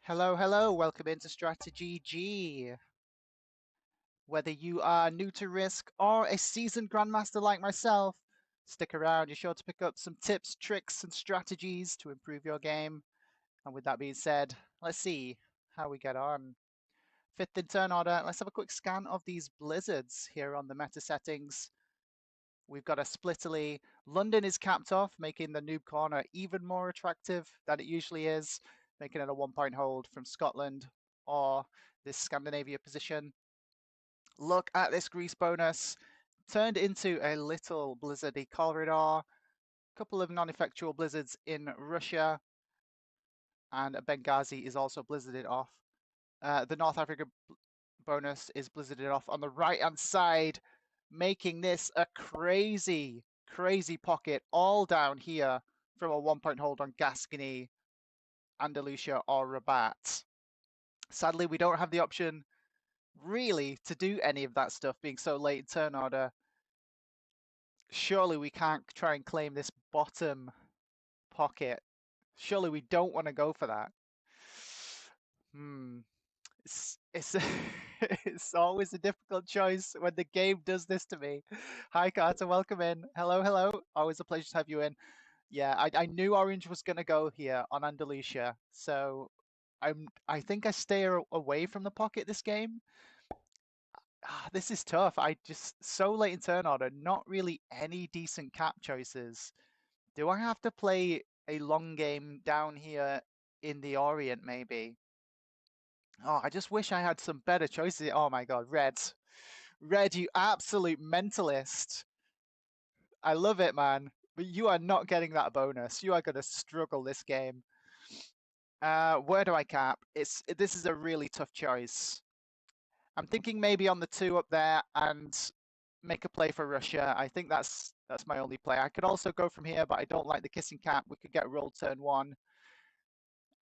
Hello, hello, welcome into StratiGG. Whether you are new to Risk or a seasoned Grandmaster like myself, stick around. You're sure to pick up some tips, tricks, and strategies to improve your game. And with that being said, let's see how we get on. Fifth in turn order, let's have a quick scan of these blizzards here on the meta settings. We've got a splitterly. London is capped off, making the noob corner even more attractive than it usually is, making it a 1 point hold from Scotland or this Scandinavia position. Look at this grease bonus. Turned into a little blizzardy corridor. A couple of non-effectual blizzards in Russia. And Benghazi is also blizzarded off. The North Africa bonus is blizzarded off on the right-hand side, making this a crazy, crazy pocket all down here from a 1 point hold on Gascony, Andalusia, or Rabat. Sadly, we don't have the option really to do any of that stuff being so late in turn order. Surely we can't try and claim this bottom pocket. Surely we don't want to go for that. It's it's always a difficult choice when the game does this to me. Hi Carter, welcome in. Hello, hello. Always a pleasure to have you in. Yeah, I knew Orange was gonna go here on Andalusia, so I think I stay away from the pocket this game. This is tough. I just so late in turn order, not really any decent cap choices. Do I have to play a long game down here in the Orient maybe? Oh, I just wish I had some better choices. Oh my god, Red. Red, you absolute mentalist. I love it, man. But you are not getting that bonus. You are going to struggle this game. Where do I cap? This is a really tough choice. I'm thinking maybe on the 2 up there and make a play for Russia. I think that's my only play. I could also go from here, but I don't like the kissing cap. We could get rolled turn 1.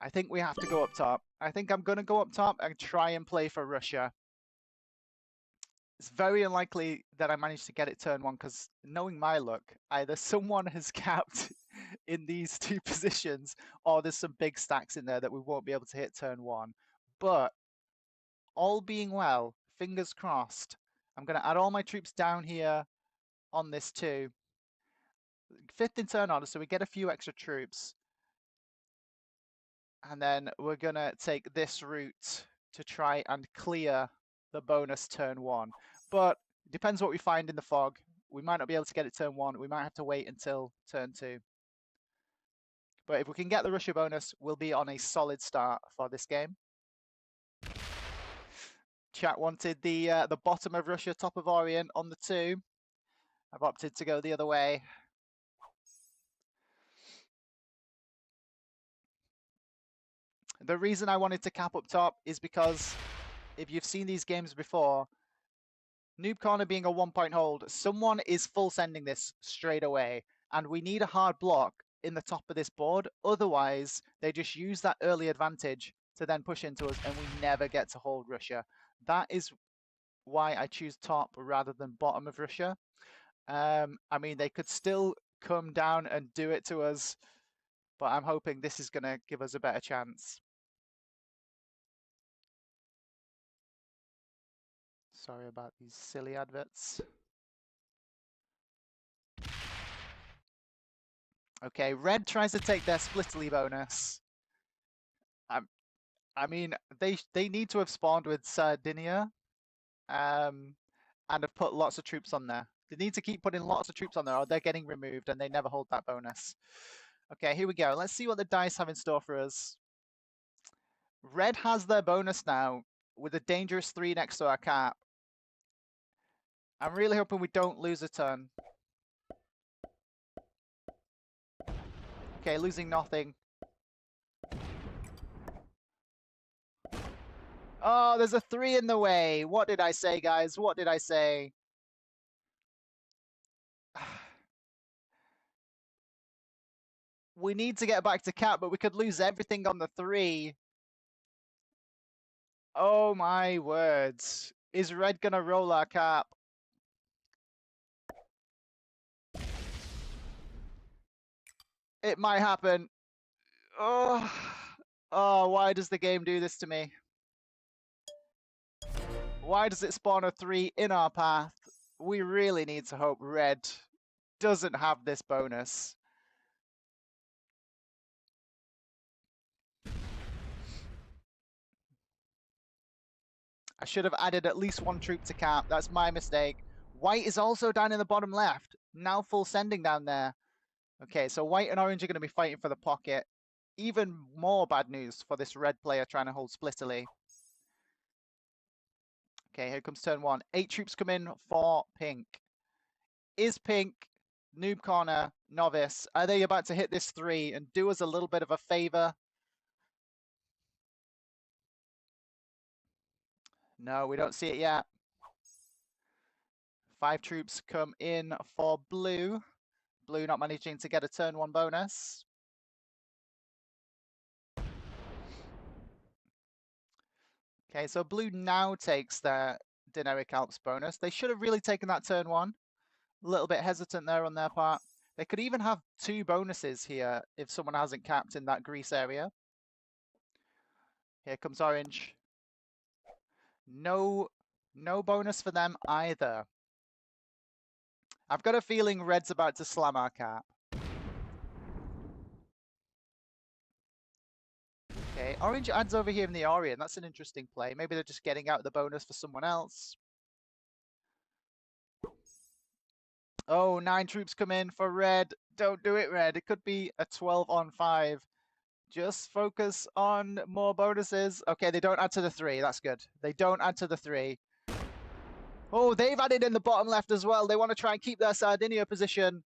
I think we have to go up top. I think I'm going to go up top and try and play for Russia. It's very unlikely that I manage to get it turn 1 because knowing my luck, either someone has capped in these 2 positions or there's some big stacks in there that we won't be able to hit turn 1. But all being well, fingers crossed, I'm going to add all my troops down here on this 2. 5th in turn order, so we get a few extra troops. And then we're going to take this route to try and clear the bonus turn 1. But it depends what we find in the fog. We might not be able to get it turn 1. We might have to wait until turn 2. But if we can get the Russia bonus, we'll be on a solid start for this game. Chat wanted the bottom of Russia, top of Orient on the 2. I've opted to go the other way. The reason I wanted to cap up top is because if you've seen these games before, Noob Corner being a 1 point hold, someone is full sending this straight away, and we need a hard block in the top of this board. Otherwise, they just use that early advantage to then push into us, and we never get to hold Russia. That is why I choose top rather than bottom of Russia. I mean, they could still come down and do it to us, but I'm hoping this is going to give us a better chance. Sorry about these silly adverts. Okay, red tries to take their splitterly bonus. I mean, they need to have spawned with Sardinia, and have put lots of troops on there. They need to keep putting lots of troops on there, or they're getting removed, and they never hold that bonus. Okay, here we go. Let's see what the dice have in store for us. Red has their bonus now, with a dangerous 3 next to our cap. I'm really hoping we don't lose a turn. Okay, losing nothing. Oh, there's a 3 in the way. What did I say, guys? What did I say? We need to get back to cap, but we could lose everything on the 3. Oh my words. Is red gonna roll our cap? It might happen. Oh, Oh, why does the game do this to me? Why does it spawn a 3 in our path? We really need to hope red doesn't have this bonus. I should have added at least one troop to camp. That's my mistake. White is also down in the bottom left. Now full sending down there. Okay, so white and orange are going to be fighting for the pocket. Even more bad news for this red player trying to hold splitterly. Okay, here comes turn 1. 8 troops come in for pink. Is pink, noob corner, novice, are they about to hit this 3 and do us a little bit of a favor? No, we don't see it yet. 5 troops come in for blue. Blue not managing to get a turn 1 bonus. Okay, so blue now takes their Dineric Alps bonus. They should have really taken that turn 1. A little bit hesitant there on their part. They could even have 2 bonuses here if someone hasn't capped in that grease area. Here comes orange. No bonus for them either. I've got a feeling red's about to slam our cap. Okay, orange adds over here in the Orient. That's an interesting play. Maybe they're just getting out the bonus for someone else. Oh, 9 troops come in for red. Don't do it, red. It could be a 12 on 5. Just focus on more bonuses. Okay, they don't add to the 3. That's good. They don't add to the 3. Oh, they've added in the bottom left as well. They want to try and keep their Sardinia position.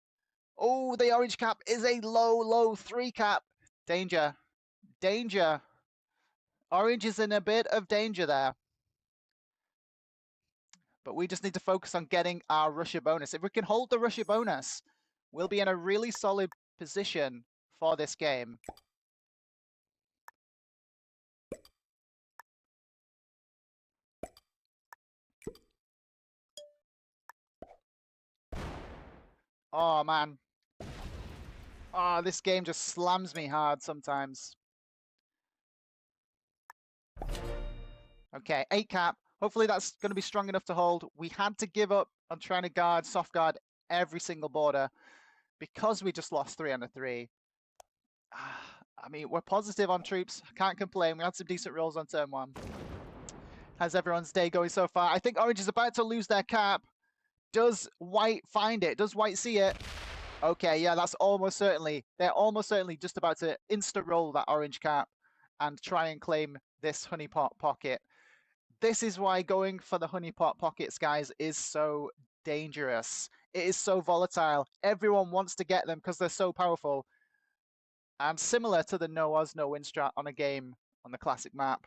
Oh, the orange cap is a low 3 cap. Danger. Danger. Orange is in a bit of danger there. But we just need to focus on getting our Russia bonus. If we can hold the Russia bonus, we'll be in a really solid position for this game. Oh, man. Oh, this game just slams me hard sometimes. Okay, 8 cap. Hopefully that's going to be strong enough to hold. We had to give up on trying to guard, soft guard every single border because we just lost 3 on a 3. I mean, we're positive on troops. Can't complain. We had some decent rolls on turn 1. How's everyone's day going so far? I think orange is about to lose their cap. Does white find it? Does white see it? Okay, yeah, that's almost certainly. They're almost certainly just about to insta-roll that orange cap and try and claim this honeypot pocket. This is why going for the honeypot pockets, guys, is so dangerous. It is so volatile. Everyone wants to get them because they're so powerful. And similar to the no Oz, no win strat on a game on the classic map,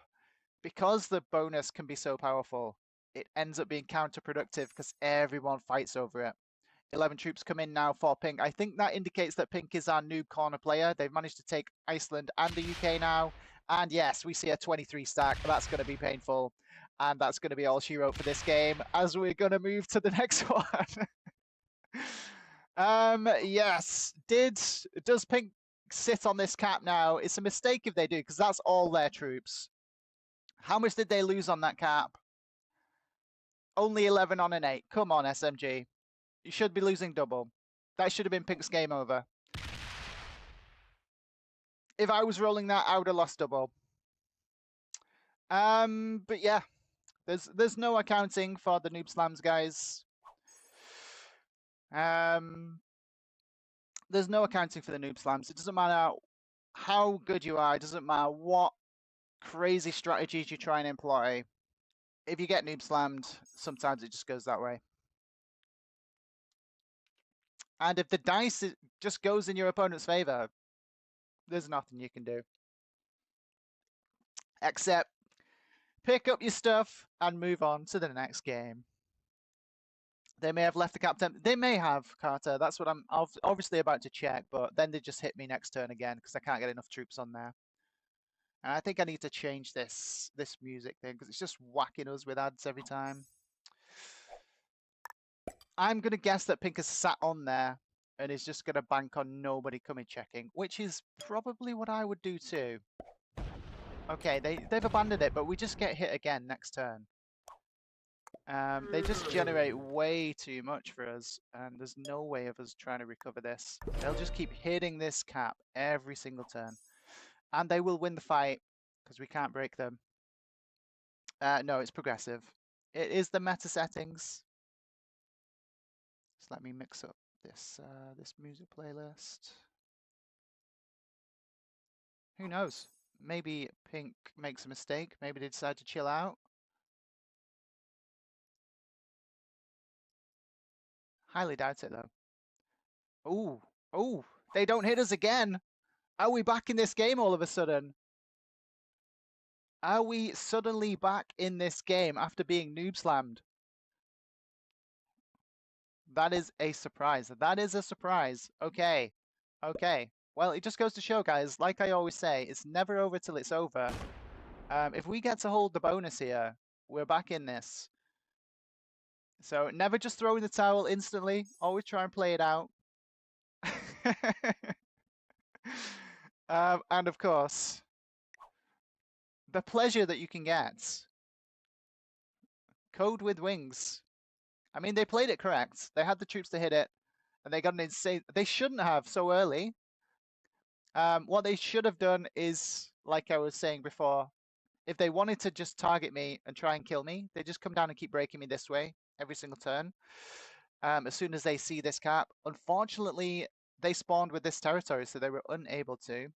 because the bonus can be so powerful, it ends up being counterproductive because everyone fights over it. 11 troops come in now for pink. I think that indicates that pink is our noob corner player. They've managed to take Iceland and the UK now. And yes, we see a 23 stack. That's going to be painful. And that's going to be all she wrote for this game as we're going to move to the next one. Yes. Does pink sit on this cap now? It's a mistake if they do, because that's all their troops. How much did they lose on that cap? Only 11 on an 8. Come on, SMG. You should be losing double. That should have been pink's game over. If I was rolling that, I would have lost double. But yeah, there's no accounting for the noob slams, guys. There's no accounting for the noob slams. It doesn't matter how good you are. It doesn't matter what crazy strategies you try and employ. If you get noob slammed, sometimes it just goes that way. And if the dice just goes in your opponent's favor, there's nothing you can do. Except pick up your stuff and move on to the next game. They may have left the captain. They may have, Carter. That's what I'm obviously about to check, but then they just hit me next turn again because I can't get enough troops on there. And I think I need to change this music thing because it's just whacking us with ads every time. I'm going to guess that pink has sat on there and is just going to bank on nobody coming checking, which is probably what I would do too. Okay, they've abandoned it, but we just get hit again next turn. They just generate way too much for us, and there's no way of us trying to recover this. They'll just keep hitting this cap every single turn, and they will win the fight because we can't break them. No, it's progressive. It is the meta settings. Just let me mix up this music playlist. Who knows? Maybe Pink makes a mistake. Maybe they decide to chill out. Highly doubt it, though. Ooh, ooh, they don't hit us again. Are we back in this game all of a sudden? Are we suddenly back in this game after being noob slammed? That is a surprise. That is a surprise. Okay. Okay. Well, it just goes to show, guys, like I always say, it's never over till it's over. If we get to hold the bonus here, we're back in this. So never just throw in the towel instantly. Always try and play it out. And of course, the pleasure that you can get. Code with wings. I mean, they played it correct. They had the troops to hit it, and they got an insane. They shouldn't have so early. What they should have done is, like I was saying before, if they wanted to just target me and try and kill me, they just come down and keep breaking me this way every single turn. As soon as they see this cap, unfortunately, they spawned with this territory, so they were unable to.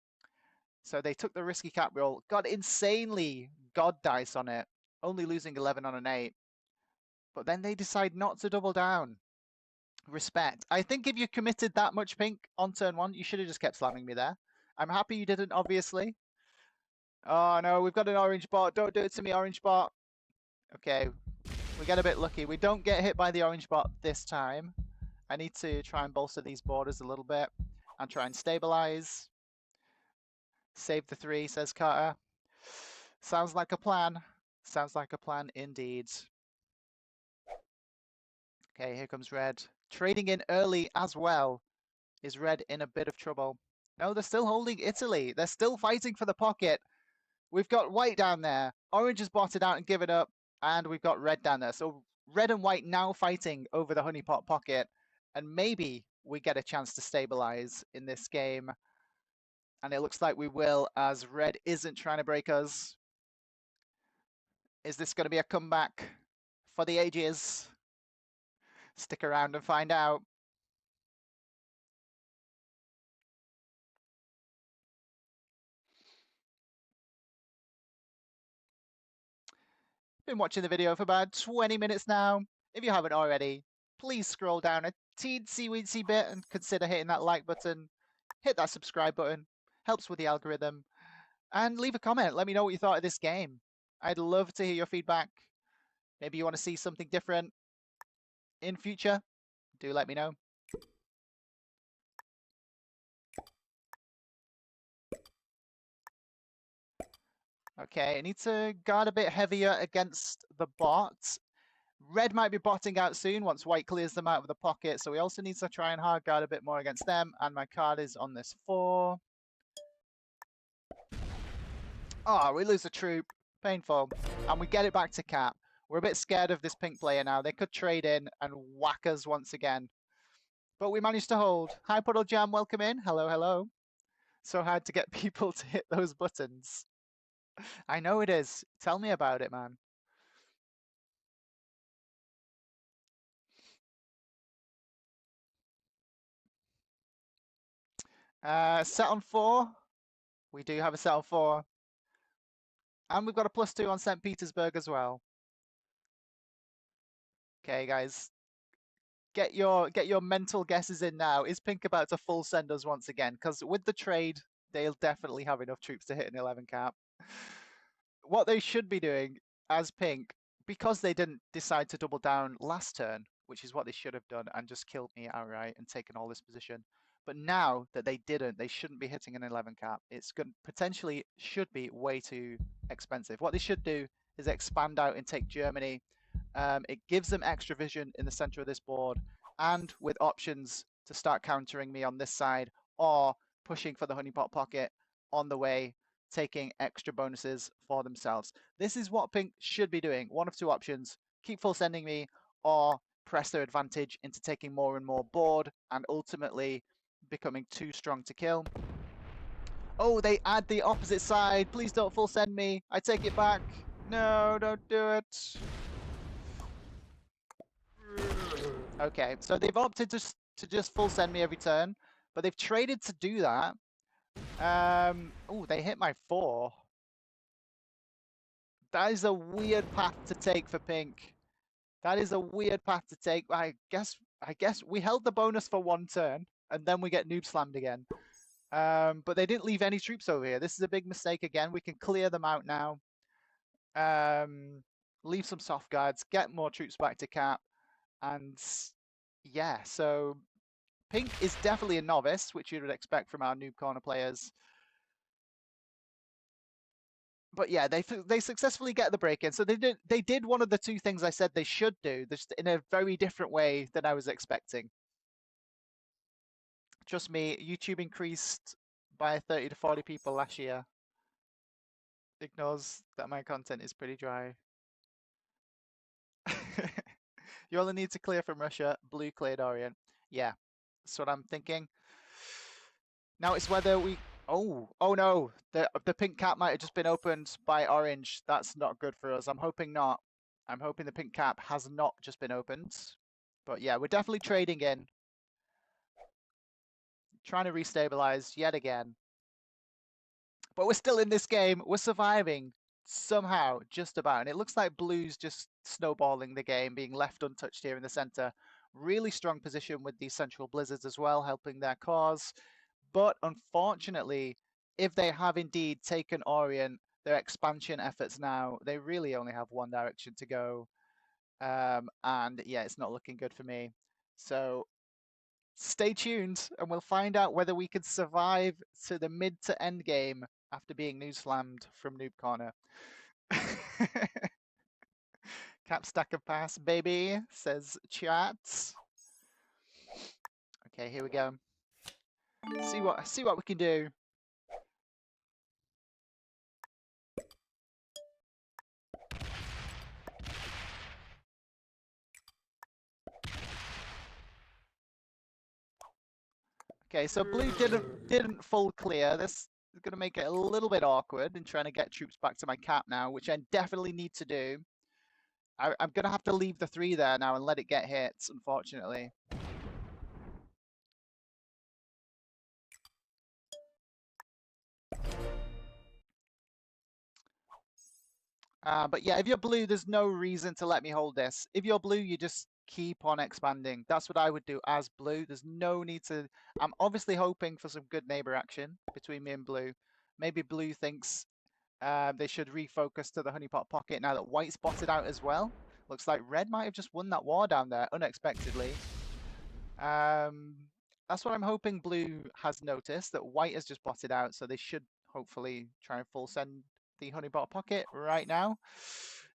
So they took the risky cap roll, got insanely god dice on it, only losing 11 on an 8. But then they decide not to double down. Respect. I think if you committed that much pink on turn 1, you should have just kept slamming me there. I'm happy you didn't, obviously. Oh no, we've got an orange bot. Don't do it to me, orange bot. Okay, we get a bit lucky. We don't get hit by the orange bot this time. I need to try and bolster these borders a little bit and try and stabilize. Save the 3, says Carter. Sounds like a plan. Sounds like a plan indeed. Okay, here comes red. Trading in early as well. Is red in a bit of trouble? No, they're still holding Italy. They're still fighting for the pocket. We've got white down there. Orange has botted out and given up. And we've got red down there. So red and white now fighting over the honeypot pocket. And maybe we get a chance to stabilize in this game. And it looks like we will, as red isn't trying to break us. Is this going to be a comeback for the ages? Stick around and find out. Been watching the video for about 20 minutes now. If you haven't already, please scroll down a teensy-weensy bit and consider hitting that like button. Hit that subscribe button. Helps with the algorithm. And leave a comment. Let me know what you thought of this game. I'd love to hear your feedback. Maybe you want to see something different in future. Do let me know. Okay, I need to guard a bit heavier against the bot. Red might be botting out soon once white clears them out of the pocket, so we also need to try and hard guard a bit more against them, and my card is on this 4. Oh, we lose a troop. Painful. And we get it back to cap. We're a bit scared of this pink player now. They could trade in and whack us once again. But we managed to hold. Hi, Puddle Jam, welcome in. Hello, hello. So hard to get people to hit those buttons. I know it is. Tell me about it, man. Set on 4. We do have a set on 4. And we've got a +2 on St. Petersburg as well. Okay, guys. Get your mental guesses in now. Is Pink about to full send us once again? Because with the trade, they'll definitely have enough troops to hit an 11 cap. What they should be doing as Pink, because they didn't decide to double down last turn, which is what they should have done, and just killed me outright and taken all this position. But now that they didn't, they shouldn't be hitting an 11 cap. It's going potentially should be way too expensive. What they should do is expand out and take Germany. It gives them extra vision in the center of this board, and with options to start countering me on this side or pushing for the honeypot pocket on the way taking extra bonuses for themselves. This is what Pink should be doing. One of two options: keep full sending me, or press their advantage into taking more and more board and ultimately becoming too strong to kill. Oh, they add the opposite side. Please don't full send me. I take it back. No, don't do it. Okay, so they've opted to just full send me every turn, but they've traded to do that. Oh, they hit my 4. That is a weird path to take for Pink. That is a weird path to take. I guess we held the bonus for 1 turn, and then we get noob slammed again. But they didn't leave any troops over here. This is a big mistake again. We can clear them out now. Leave some soft guards, get more troops back to cap, and yeah, so Pink is definitely a novice, which you would expect from our noob corner players. But yeah, they successfully get the break in. So they did one of the 2 things I said they should do, just in a very different way than I was expecting. Trust me, YouTube increased by 30 to 40 people last year. Ignores that my content is pretty dry. You only need to clear from Russia. Blue cleared Orient. Yeah, that's what I'm thinking. Now it's whether we... Oh no, the pink cap might have just been opened by orange. That's not good for us. I'm hoping not. I'm hoping the pink cap has not just been opened. But yeah, we're definitely trading in. Trying to restabilize yet again. But we're still in this game. We're surviving somehow, just about. And it looks like blue's just snowballing the game, being left untouched here in the center. Really strong position with these central blizzards as well, helping their cause. But unfortunately, if they have indeed taken Orient, their expansion efforts now, they really only have one direction to go. And yeah, it's not looking good for me. So stay tuned and we'll find out whether we can survive to the mid to end game after being noob slammed from Noob Corner. Cap stack of pass, baby, says chat. Okay, here we go. See what we can do. Okay, so blue didn't full clear. This is going to make it a little bit awkward in trying to get troops back to my cap now, which I definitely need to do. I'm going to have to leave the 3 there now and let it get hits, unfortunately. But yeah, if you're blue, there's no reason to let me hold this. If you're blue, you just keep on expanding. That's what I would do as blue. There's no need to... I'm obviously hoping for some good neighbor action between me and blue. Maybe blue thinks they should refocus to the honeypot pocket now that white's botted out as well. Looks like red might have just won that war down there unexpectedly. That's what I'm hoping blue has noticed, that white has just botted out, so they should hopefully try and full send the honeypot pocket right now.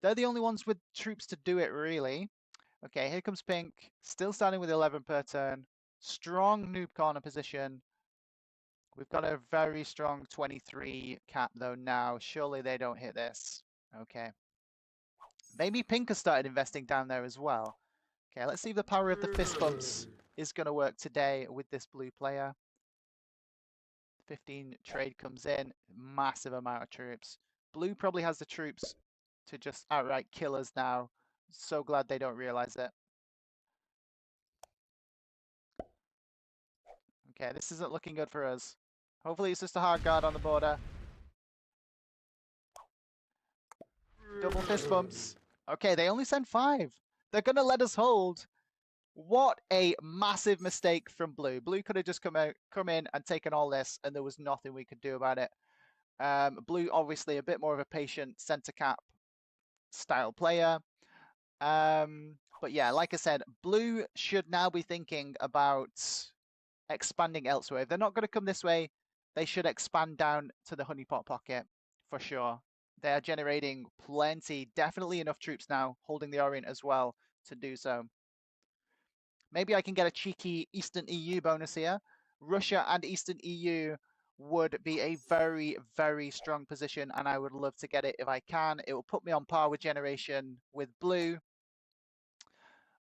They're the only ones with troops to do it, really. Okay, here comes pink, still standing with 11 per turn. Strong noob corner position. We've got a very strong 23 cap though now. Surely they don't hit this. Okay. Maybe pink has started investing down there as well. Okay, let's see if the power of the fist bumps is going to work today with this blue player. 15 trade comes in. Massive amount of troops. Blue probably has the troops to just outright kill us now. So glad they don't realize it. Okay, this isn't looking good for us. Hopefully it's just a hard guard on the border. Double fist bumps. Okay, they only send 5. They're going to let us hold. What a massive mistake from blue. Blue could have just come in and taken all this, and there was nothing we could do about it. Blue, obviously, a bit more of a patient center cap style player. But yeah, like I said, blue should now be thinking about expanding elsewhere. If they're not going to come this way, they should expand down to the honeypot pocket for sure. They are generating plenty, definitely enough troops now, holding the Orient as well to do so. Maybe I can get a cheeky Eastern EU bonus here. Russia and Eastern EU would be a very, very strong position, and I would love to get it if I can. It will put me on par with Generation with blue.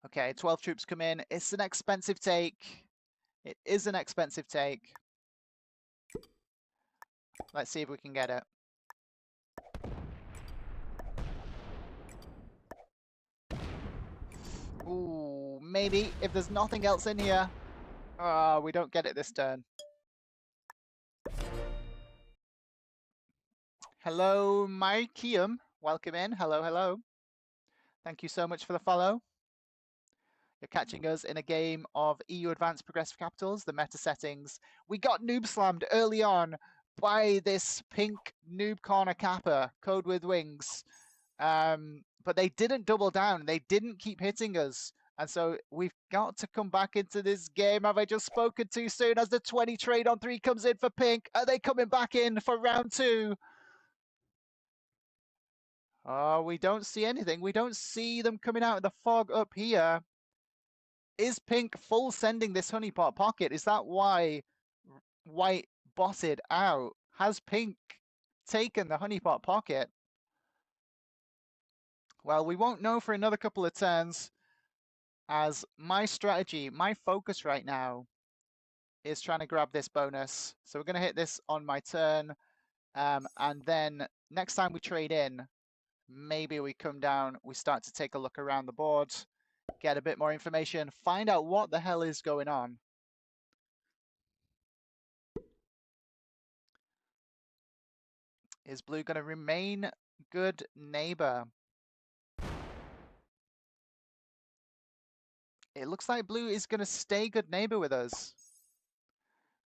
Okay, 12 troops come in. It's an expensive take. It is an expensive take. Let's see if we can get it. Ooh, maybe if there's nothing else in here. We don't get it this turn. Hello, Mykium. Welcome in. Hello, hello. Thank you so much for the follow. You're catching us in a game of EU Advanced Progressive Capitals, the meta settings. We got noob slammed early on by this pink noob corner capper, Code with Wings. But they didn't double down. They didn't keep hitting us. And so we've got to come back into this game. Have I just spoken too soon as the 20 trade on 3 comes in for pink? Are they coming back in for round 2? Oh, we don't see anything. We don't see them coming out of the fog up here. Is pink full sending this honeypot pocket? Is that why white botted out? Has pink taken the honeypot pocket? Well, we won't know for another couple of turns, as my strategy, my focus right now is trying to grab this bonus. So we're going to hit this on my turn. And then next time we trade in, maybe we come down, we start to take a look around the board, get a bit more information, find out what the hell is going on. Is blue going to remain good neighbor? It looks like blue is going to stay good neighbor with us.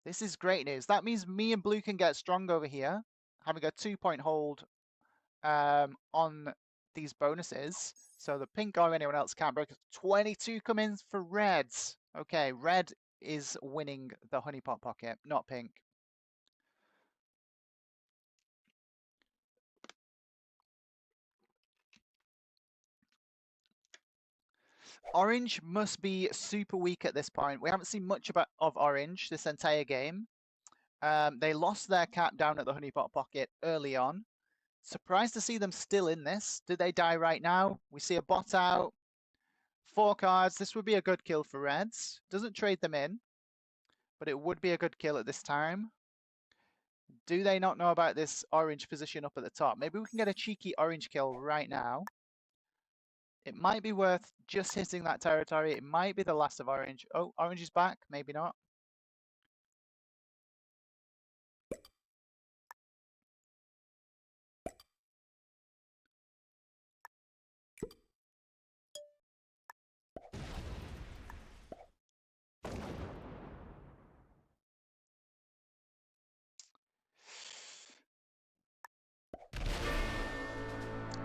This is great news. That means me and blue can get strong over here, having a 2-point hold on these bonuses. So the pink or anyone else can't break. 22 come in for reds. Okay, red is winning the honeypot pocket, not pink. Orange must be super weak at this point. We haven't seen much of orange this entire game. They lost their cap down at the honeypot pocket early on. Surprised to see them still in this. Did they die right now? We see a bot out. 4 cards. This would be a good kill for reds. Doesn't trade them in, but it would be a good kill at this time. Do they not know about this orange position up at the top? Maybe we can get a cheeky orange kill right now. It might be worth just hitting that territory. It might be the last of orange. Oh, orange is back. Maybe not.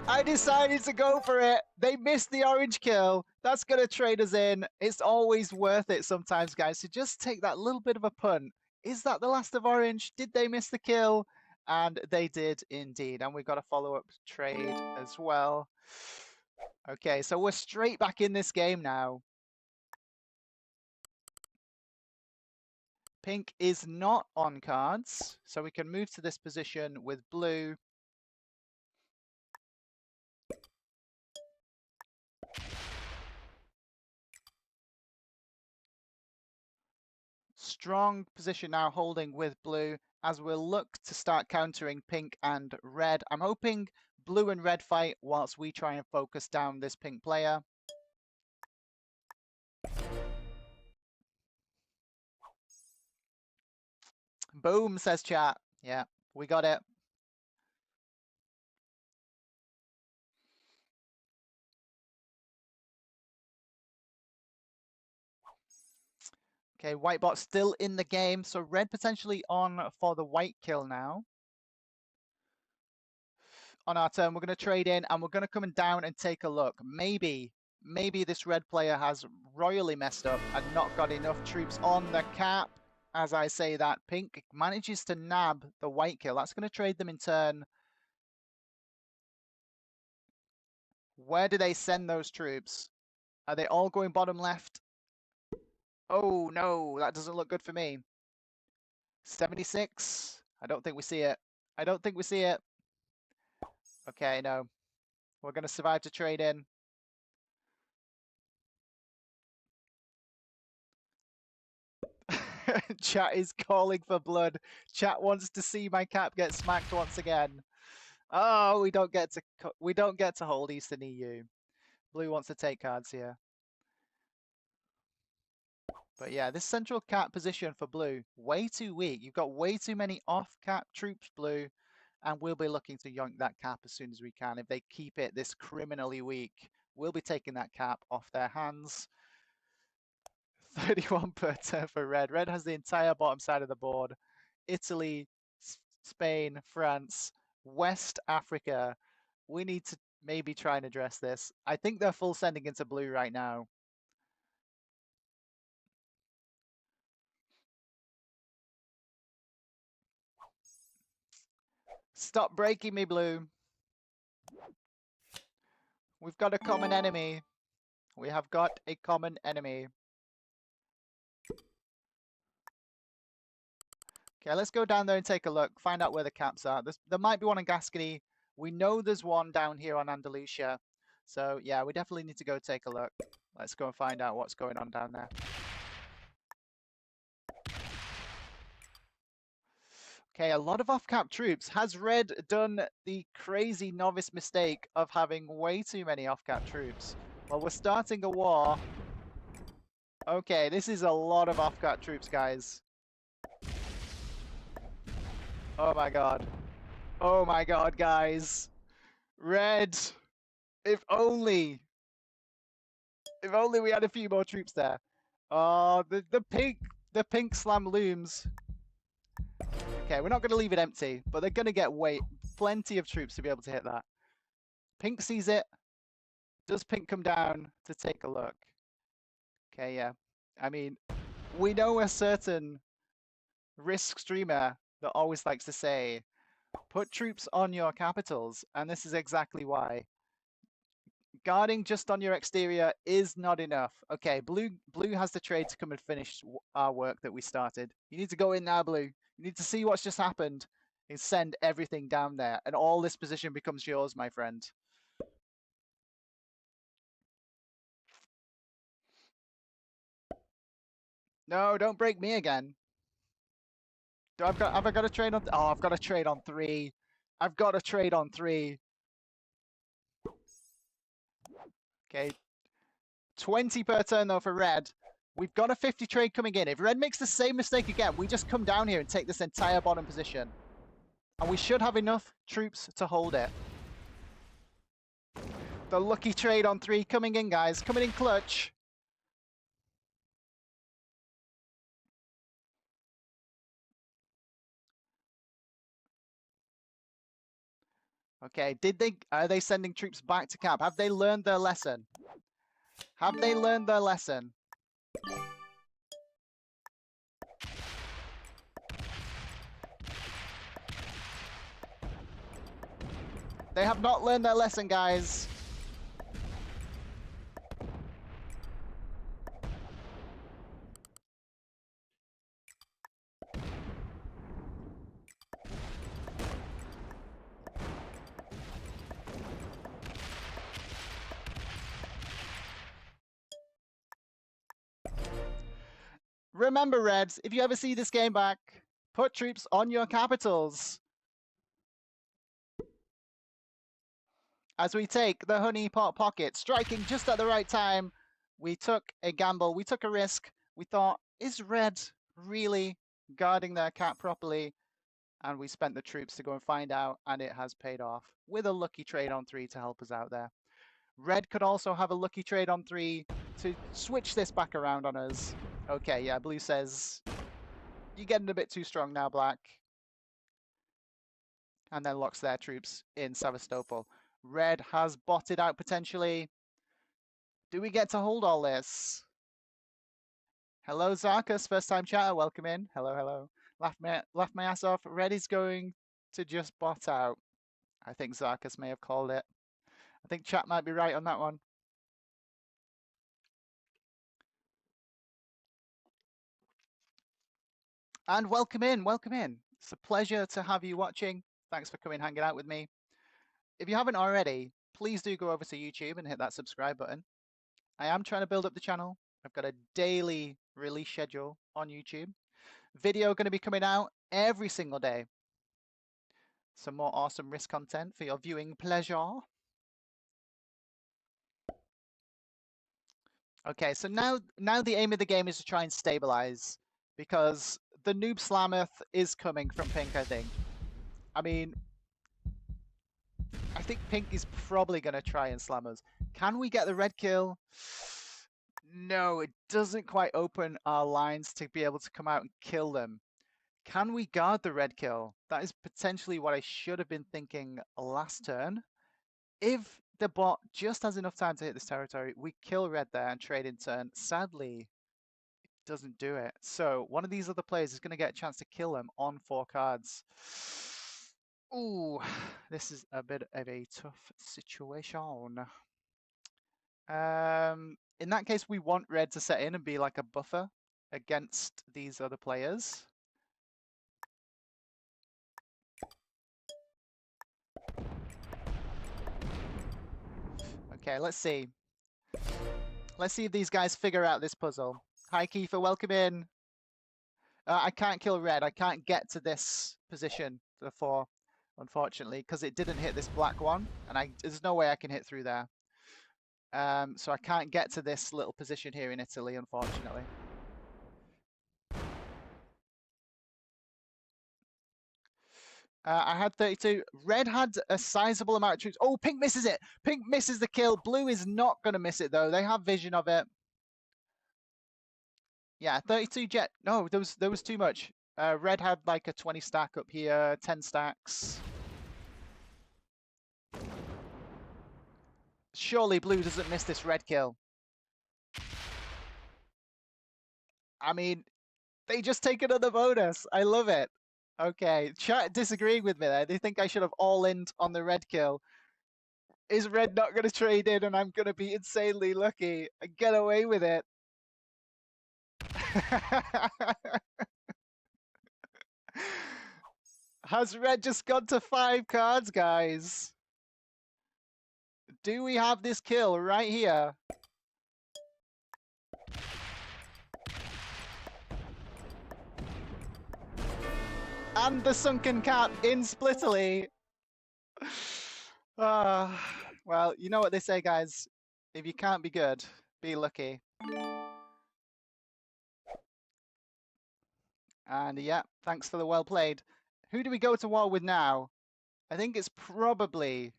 I decided to go for it. They missed the orange kill. That's going to trade us in. It's always worth it sometimes, guys, to just take that little bit of a punt. Is that the last of orange? Did they miss the kill? And they did indeed. And we've got a follow-up trade as well. Okay, so we're straight back in this game now. Pink is not on cards, so we can move to this position with blue. Strong position now holding with blue as we'll look to start countering pink and red. I'm hoping blue and red fight whilst we try and focus down this pink player. Boom, says chat. Yeah, we got it. Okay, white bot still in the game, so red potentially on for the white kill now. On our turn, we're going to trade in and we're going to come down and take a look. Maybe this red player has royally messed up and not got enough troops on the cap. As I say that, pink manages to nab the white kill. That's going to trade them in turn. Where do they send those troops? Are they all going bottom left? Oh no, that doesn't look good for me. 76. I don't think we see it. I don't think we see it. Okay, no. We're going to survive to trade in. Chat is calling for blood. Chat wants to see my cap get smacked once again. Oh, we don't get to hold Eastern EU. Blue wants to take cards here. But yeah, this central cap position for blue, way too weak. You've got way too many off-cap troops, blue, and we'll be looking to yoink that cap as soon as we can. If they keep it this criminally weak, we'll be taking that cap off their hands. 31 per turn for red. Red has the entire bottom side of the board. Italy, Spain, France, West Africa. We need to maybe try and address this. I think they're full sending into blue right now. Stop breaking me, blue. We've got a common enemy. We have got a common enemy. Okay, let's go down there and take a look, find out where the caps are. There might be one in Gascony. We know there's one down here on Andalusia. So yeah, we definitely need to go take a look. Let's go and find out what's going on down there. Okay, a lot of off-cap troops. Has Red done the crazy novice mistake of having way too many off-cap troops? Well, we're starting a war. Okay, this is a lot of off-cap troops, guys. Oh my god. Oh my god, guys. Red. If only we had a few more troops there. Oh, the pink slam looms. Okay, we're not going to leave it empty, but they're going to get plenty of troops to be able to hit that. Pink sees it. Does Pink come down to take a look? Okay, yeah. I mean, we know a certain Risk streamer that always likes to say, put troops on your capitals, and this is exactly why. Guarding just on your exterior is not enough. Okay, blue has the trade to come and finish our work that we started. You need to go in now, blue. You need to see what's just happened and send everything down there, and all this position becomes yours, my friend. No, don't break me again. Have I got a trade on? Oh, I've got a trade on 3. I've got a trade on 3. Okay, 20 per turn though for red. We've got a 50 trade coming in. If red makes the same mistake again, we just come down here and take this entire bottom position. And we should have enough troops to hold it. The lucky trade on 3 coming in, guys. Coming in clutch. Okay, are they sending troops back to camp? Have they learned their lesson? Have they learned their lesson? They have not learned their lesson, guys. Remember, Reds, if you ever see this game back, put troops on your capitals. As we take the honey pot pocket, striking just at the right time, we took a gamble, we took a risk. We thought, is Red really guarding their cap properly? And we spent the troops to go and find out, and it has paid off with a lucky trade on 3 to help us out there. Red could also have a lucky trade on 3 to switch this back around on us. Okay, yeah, blue says, you're getting a bit too strong now, black. And then locks their troops in Sevastopol. Red has botted out potentially. Do we get to hold all this? Hello, Zarkus, first time chatter, welcome in. Hello, hello. Laugh my ass off. Red is going to just bot out. I think Zarkus may have called it. I think chat might be right on that one. And welcome in, welcome in. It's a pleasure to have you watching. Thanks for coming hanging out with me. If you haven't already, please do go over to YouTube and hit that subscribe button. I am trying to build up the channel. I've got a daily release schedule on YouTube. Video going to be coming out every single day. Some more awesome risk content for your viewing pleasure. Okay, so now the aim of the game is to try and stabilize, because the noob Slammoth is coming from pink, I think. I mean, I think pink is probably going to try and slam us. Can we get the red kill? No, it doesn't quite open our lines to be able to come out and kill them. Can we guard the red kill? That is potentially what I should have been thinking last turn. If the bot just has enough time to hit this territory, we kill red there and trade in turn. Sadly, it doesn't do it. So one of these other players is going to get a chance to kill them on 4 cards. Ooh, this is a bit of a tough situation. In that case, we want red to set in and be like a buffer against these other players. Okay, let's see. Let's see if these guys figure out this puzzle. Hi, Kiefer, welcome in. I can't kill red. I can't get to this position for 4, unfortunately, because it didn't hit this black one, and there's no way I can hit through there. So I can't get to this little position here in Italy, unfortunately. I had 32. Red had a sizable amount of troops. Oh, pink misses it. Pink misses the kill. Blue is not going to miss it, though. They have vision of it. Yeah, 32 jet. No, there was too much. Red had like a 20 stack up here, 10 stacks. Surely blue doesn't miss this red kill. I mean, they just take another bonus. I love it. Okay, chat disagreeing with me there. They think I should have all-in on the red kill. Is red not going to trade in and I'm going to be insanely lucky and get away with it? Has red just gone to 5 cards, guys? Do we have this kill right here? And the sunken cap in Splitterly. Well, you know what they say, guys. If you can't be good, be lucky. And yeah, thanks for the well played. Who do we go to war with now? I think it's probably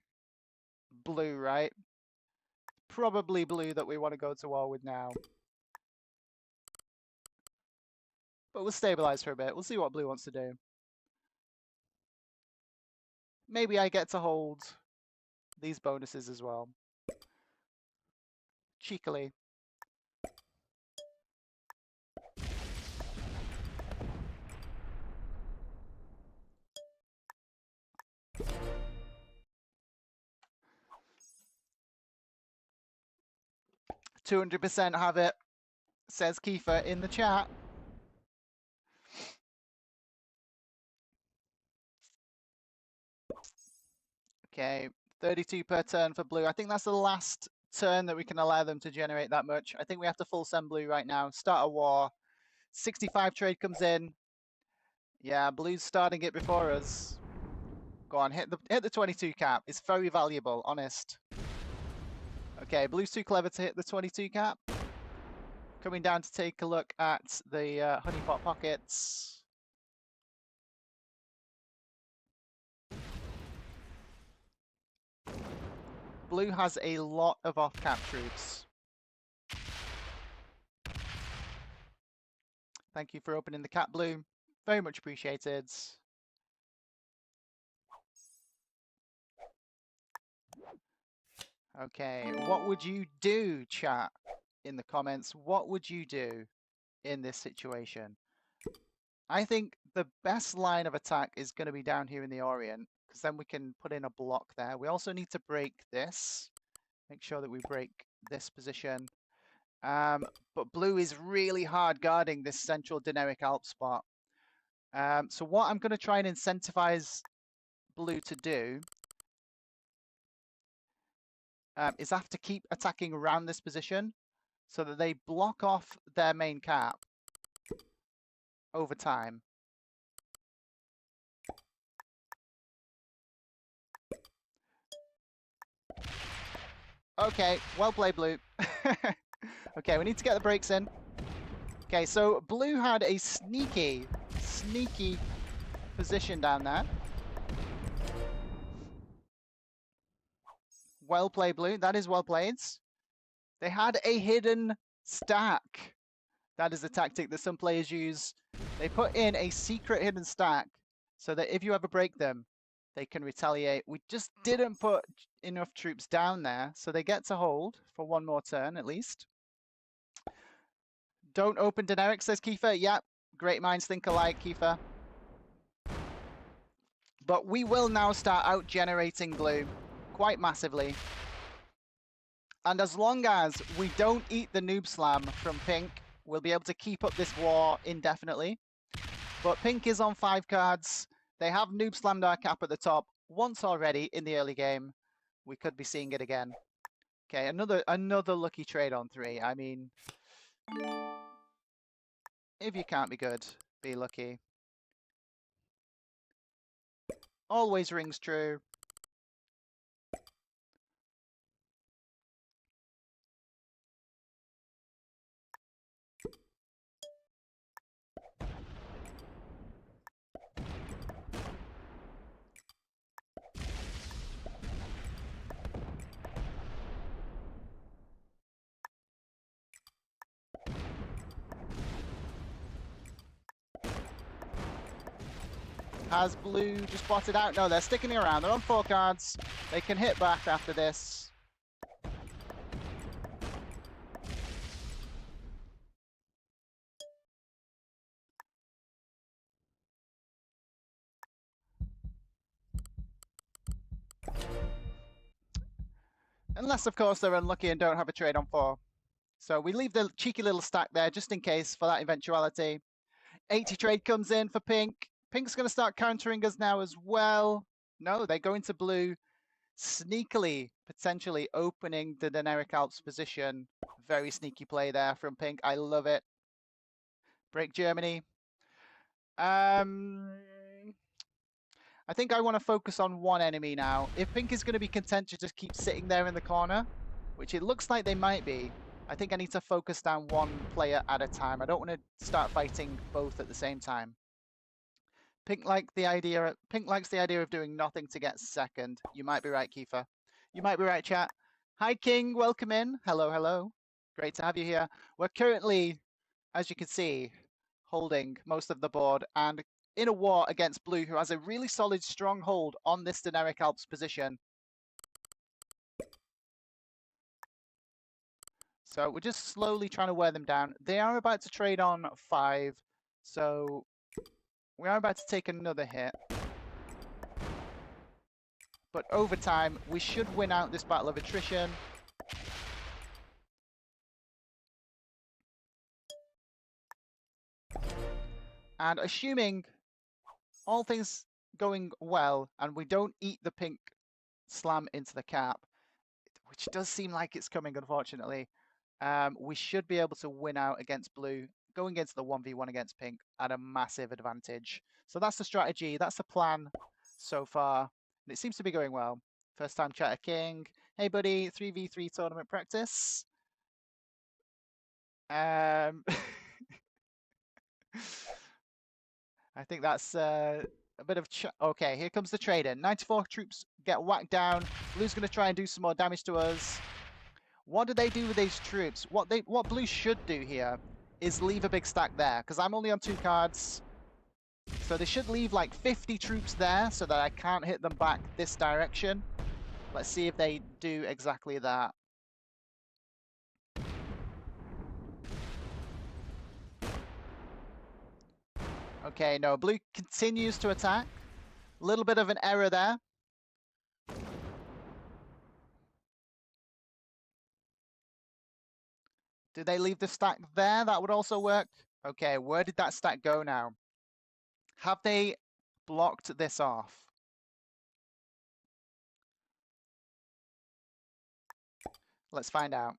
blue, right? Probably blue that we want to go to war with now. But we'll stabilize for a bit. We'll see what blue wants to do. Maybe I get to hold these bonuses as well. Cheekily. "200% have it," says Kiefer in the chat. Okay, 32 per turn for blue. I think that's the last turn that we can allow them to generate that much. I think we have to full send blue right now. Start a war. 65 trade comes in. Yeah, blue's starting it before us. Go on, hit the 22 cap. It's very valuable, honest. Okay, blue's too clever to hit the 22 cap. Coming down to take a look at the honeypot pockets. Blue has a lot of off-cap troops. Thank you for opening the cap, blue. Very much appreciated. Okay, what would you do, chat, in the comments? What would you do in this situation? I think the best line of attack is going to be down here in the Orient, because then we can put in a block there. We also need to break this. Make sure that we break this position. But blue is really hard guarding this central Dinaric Alp spot. So what I'm going to try and incentivize blue to do is have to keep attacking around this position so that they block off their main cap over time. Okay, well played, blue. Okay, we need to get the breaks in. Okay, so blue had a sneaky position down there. Well played, blue. That is well played. They had a hidden stack. That is a tactic that some players use. They put in a secret hidden stack so that if you ever break them, they can retaliate. We just didn't put enough troops down there, so they get to hold for one more turn at least. Don't open Daenerys, says Kiefer. Yep, great minds think alike, Kiefer. But we will now start out generating blue quite massively. And as long as we don't eat the noob slam from pink, we'll be able to keep up this war indefinitely. But pink is on 5 cards. They have noob slammed our cap at the top once already in the early game. We could be seeing it again. Okay, another lucky trade on 3. I mean, if you can't be good, be lucky. Always rings true. Has blue just botted out? No, they're sticking around. They're on 4 cards. They can hit back after this. Unless, of course, they're unlucky and don't have a trade on 4. So we leave the cheeky little stack there just in case for that eventuality. 80 trade comes in for pink. Pink's going to start countering us now as well. No, they go into blue, sneakily, potentially opening the Daenerys Alps position. Very sneaky play there from pink. I love it. Break Germany. I think I want to focus on one enemy now. If pink is going to be content to just keep sitting there in the corner, which it looks like they might be, I think I need to focus down one player at a time. I don't want to start fighting both at the same time. Pink likes the idea of doing nothing to get second. You might be right, Kiefer. You might be right, chat. Hi, King. Welcome in. Hello, hello. Great to have you here. We're currently, as you can see, holding most of the board and in a war against blue, who has a really solid stronghold on this Daenerys Alps position. So we're just slowly trying to wear them down. They are about to trade on 5, so we are about to take another hit. But over time, we should win out this battle of attrition. And assuming all things going well and we don't eat the pink slam into the cap, which does seem like it's coming, unfortunately, we should be able to win out against blue, going against the 1v1 against pink at a massive advantage. So that's the strategy. That's the plan so far. And it seems to be going well. First time chatter king. Hey, buddy, 3v3 tournament practice. I think that's a bit of... Okay, here comes the trade in. 94 troops get whacked down. Blue's going to try and do some more damage to us. What do they do with these troops? What blue should do here is leave a big stack there, because I'm only on 2 cards. So they should leave like 50 troops there so that I can't hit them back this direction. Let's see if they do exactly that. Okay, no, blue continues to attack. A little bit of an error there. Do they leave the stack there? That would also work. Okay, where did that stack go now? Have they blocked this off? Let's find out.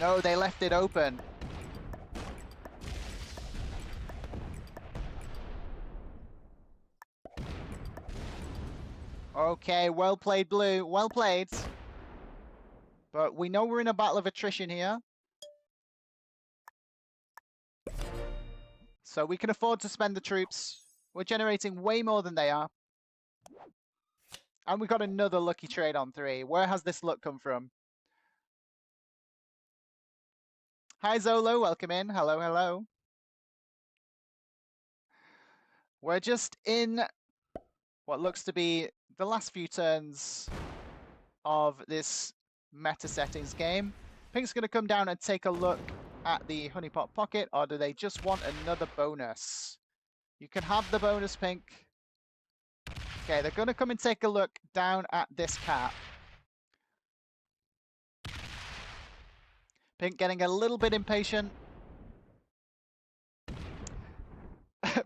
No, they left it open. Okay, well played, Blue. Well played. But we know we're in a battle of attrition here. So we can afford to spend the troops. We're generating way more than they are. And we've got another lucky trade on 3. Where has this luck come from? Hi, Zolo. Welcome in. Hello, hello. We're just in what looks to be the last few turns of this meta settings game. Pink's going to come down and take a look at the honeypot pocket, or do they just want another bonus? You can have the bonus, Pink. Okay, they're going to come and take a look down at this cap. Pink getting a little bit impatient.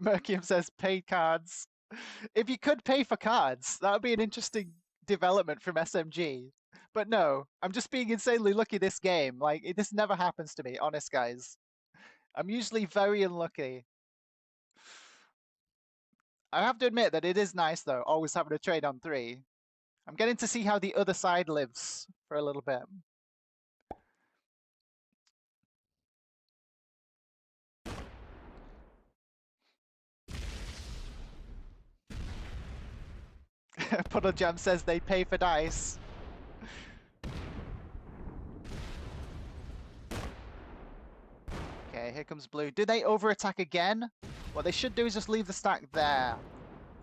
Merkium says pay cards. If you could pay for cards, that would be an interesting development from SMG. But no, I'm just being insanely lucky this game. Like, this never happens to me, honest guys. I'm usually very unlucky. I have to admit that it is nice, though, always having a trade on 3. I'm getting to see how the other side lives for a little bit. Puddle Jam says they pay for dice. Okay, here comes Blue. Do they over-attack again? What they should do is just leave the stack there.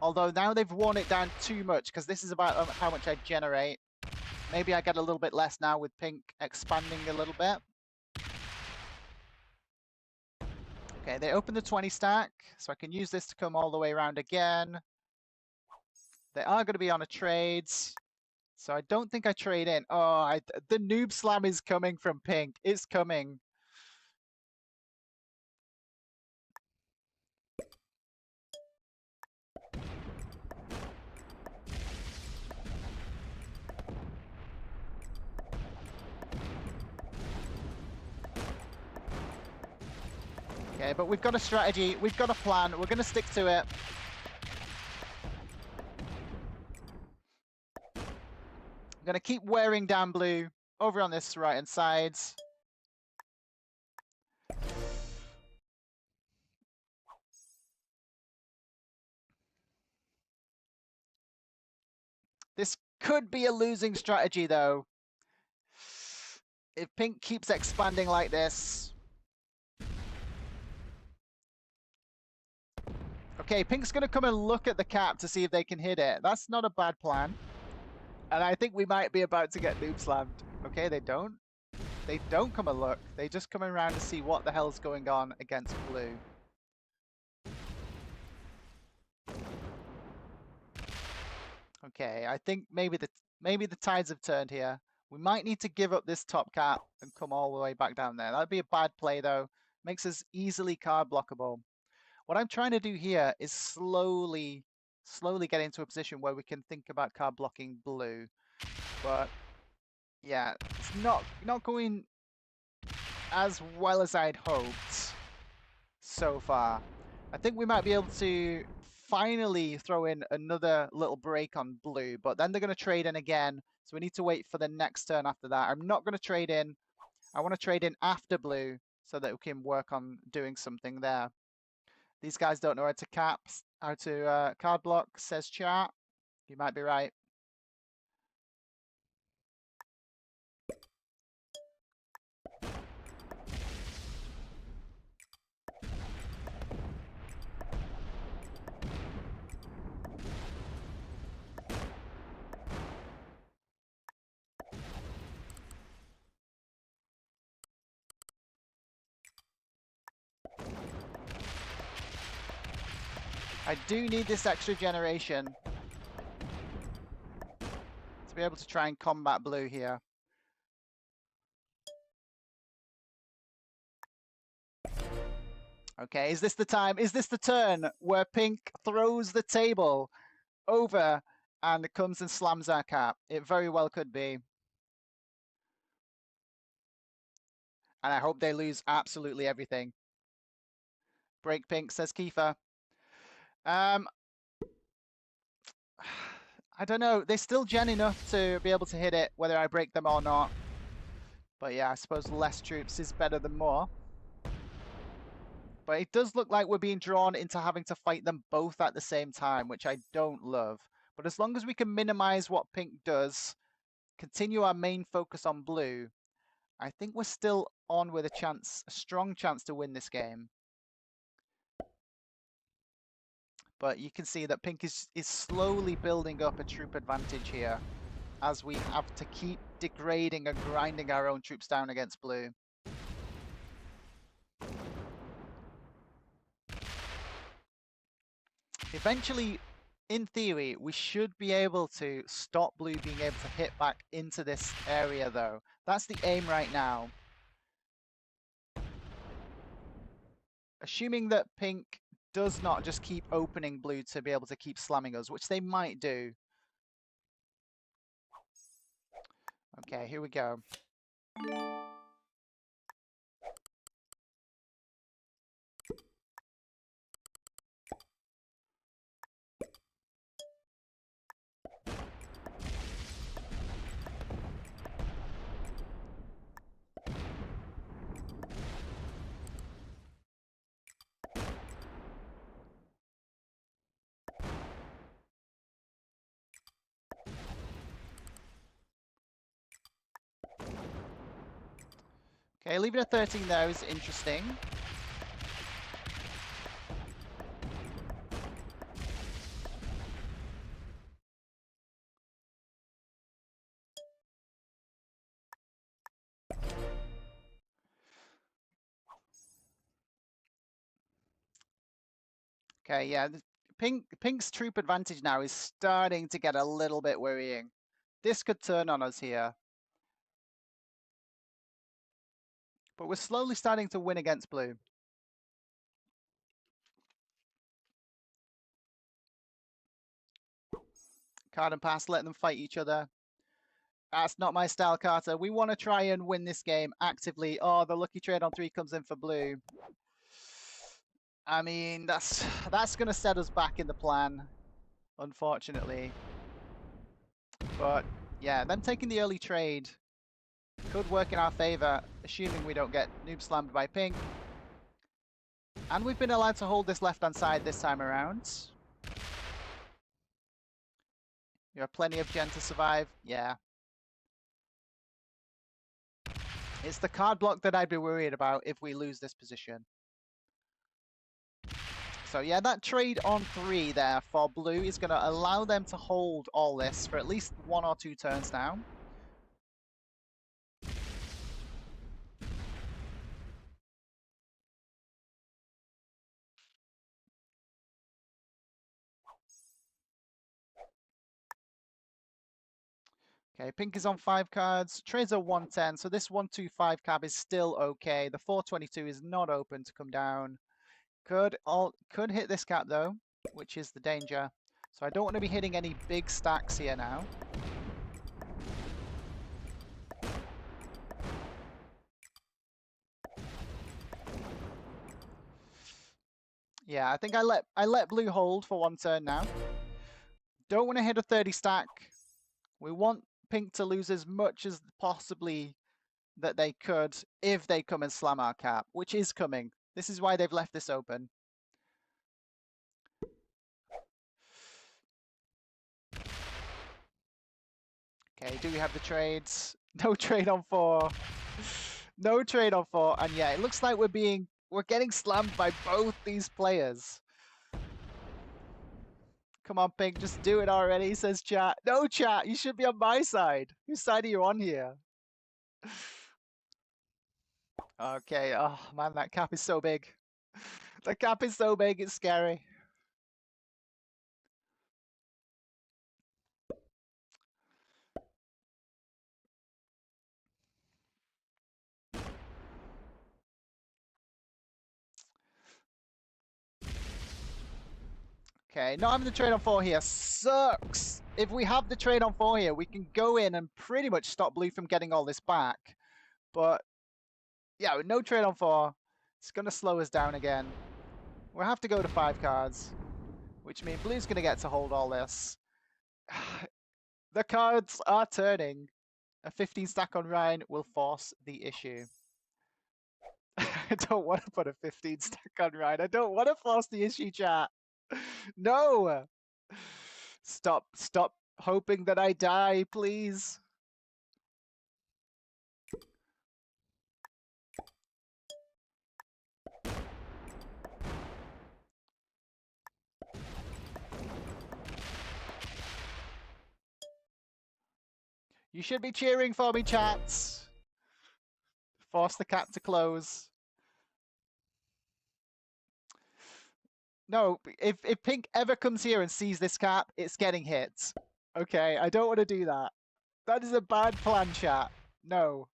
Although now they've worn it down too much, because this is about how much I generate. Maybe I get a little bit less now with Pink expanding a little bit. Okay, they open the 20 stack, so I can use this to come all the way around again. They are going to be on a trade, so I don't think I trade in. Oh, the noob slam is coming from Pink. It's coming. Okay, but we've got a strategy. We've got a plan. We're going to stick to it. I'm going to keep wearing down Blue over on this right-hand side. This could be a losing strategy, though. If Pink keeps expanding like this. Okay, Pink's going to come and look at the cap to see if they can hit it. That's not a bad plan. And I think we might be about to get noob slammed. Okay, they don't. They don't come and look. They just come around to see what the hell's going on against Blue. Okay, I think maybe the tides have turned here. We might need to give up this top cap and come all the way back down there. That'd be a bad play, though. Makes us easily card blockable. What I'm trying to do here is slowly get into a position where we can think about card blocking Blue. But yeah, it's not going as well as I'd hoped so far. I think we might be able to finally throw in another little break on Blue, but then they're going to trade in again, so we need to wait for the next turn after that. I'm not going to trade in. I want to trade in after Blue so that we can work on doing something there. These guys don't know how to card block, says chat. You might be right. I do need this extra generation to be able to try and combat Blue here. Okay, is this the time? Is this the turn where pink throws the table over and comes and slams our cap? It very well could be. And I hope they lose absolutely everything. Break pink, says Kiefer. I don't know. They're still gen enough to be able to hit it, whether I break them or not. But yeah, I suppose less troops is better than more. But it does look like we're being drawn into having to fight them both at the same time, which I don't love. But as long as we can minimize what pink does, continue our main focus on blue, I think we're still on with a strong chance to win this game. But you can see that pink is slowly building up a troop advantage here as we have to keep degrading and grinding our own troops down against blue. Eventually, in theory, we should be able to stop blue being able to hit back into this area, though. That's the aim right now. Assuming that pink does not just keep opening blue to be able to keep slamming us, which they might do. Okay, here we go. Okay, leaving a 13 there is interesting. Okay, yeah, pink's troop advantage now is starting to get a little bit worrying. This could turn on us here. But we're slowly starting to win against blue. Card and pass, let them fight each other. That's not my style, Carter. We want to try and win this game actively. Oh, the lucky trade on 3 comes in for blue. I mean, that's going to set us back in the plan, unfortunately. But yeah, them taking the early trade could work in our favor, assuming we don't get noob slammed by pink. And we've been allowed to hold this left-hand side this time around. You have plenty of gen to survive. Yeah. It's the card block that I'd be worried about if we lose this position. So yeah, that trade on 3 there for blue is going to allow them to hold all this for at least 1 or 2 turns now. Okay, pink is on 5 cards. Trades are 110, so this 125 cab is still okay. The 422 is not open to come down. Could hit this cap though, which is the danger. So I don't want to be hitting any big stacks here now. Yeah, I think I let blue hold for 1 turn now. Don't want to hit a 30 stack. We want pink to lose as much as possibly that they could if they come and slam our cap, which is coming. This is why they've left this open. Okay, do we have the trades? No trade on 4. No trade on 4. And yeah, it looks like we're getting slammed by both these players. Come on, Pink, just do it already, says chat. No, chat, you should be on my side. Whose side are you on here? Okay, oh man, that cap is so big. The cap is so big, it's scary. Okay, not having the trade on 4 here sucks. If we have the trade on 4 here, we can go in and pretty much stop blue from getting all this back. But yeah, with no trade on 4, it's going to slow us down again. We'll have to go to 5 cards, which means blue's going to get to hold all this. The cards are turning. A 15 stack on Ryan will force the issue. I don't want to put a 15 stack on Ryan. I don't want to force the issue, chat. No! Stop hoping that I die, please. You should be cheering for me, chats. Force the cap to close. No, if pink ever comes here and sees this cap, it's getting hit. Okay, I don't want to do that. That is a bad plan, chat. No.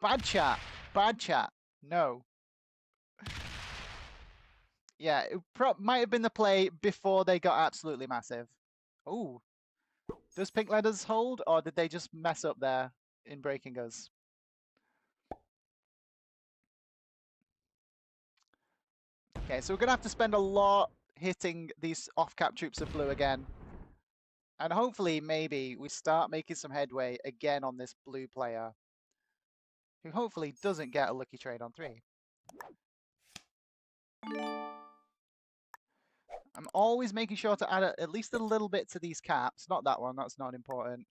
Bad chat. Bad chat. No. Yeah, it might have been the play before they got absolutely massive. Oh. Does pink let us hold, or did they just mess up there in breaking us? Okay, so we're going to have to spend a lot hitting these off-cap troops of blue again. And hopefully, maybe, we start making some headway again on this blue player, who hopefully doesn't get a lucky trade on 3. I'm always making sure to add at least a little bit to these caps. Not that one, that's not important.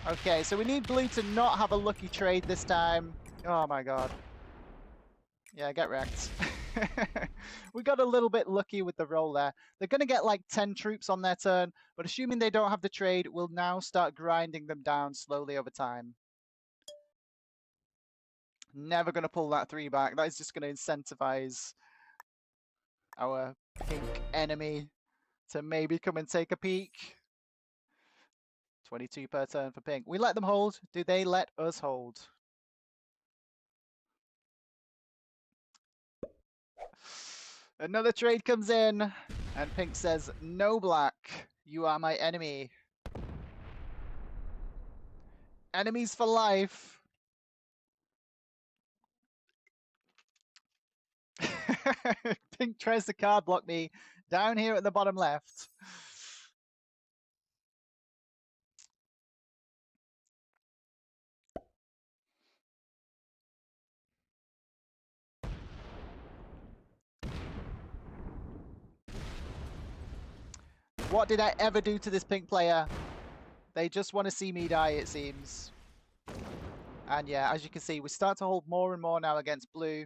Okay, so we need blue to not have a lucky trade this time. Oh my god. Yeah, get wrecked. We got a little bit lucky with the roll there. They're going to get like 10 troops on their turn, but assuming they don't have the trade, we'll now start grinding them down slowly over time. Never going to pull that 3 back. That is just going to incentivize our pink enemy to maybe come and take a peek. 22 per turn for pink. We let them hold. Do they let us hold? Another trade comes in, and pink says, no black, you are my enemy. Enemies for life. Pink tries to card block me down here at the bottom left. What did I ever do to this pink player? They just want to see me die, it seems. And yeah, as you can see, we start to hold more and more now against blue.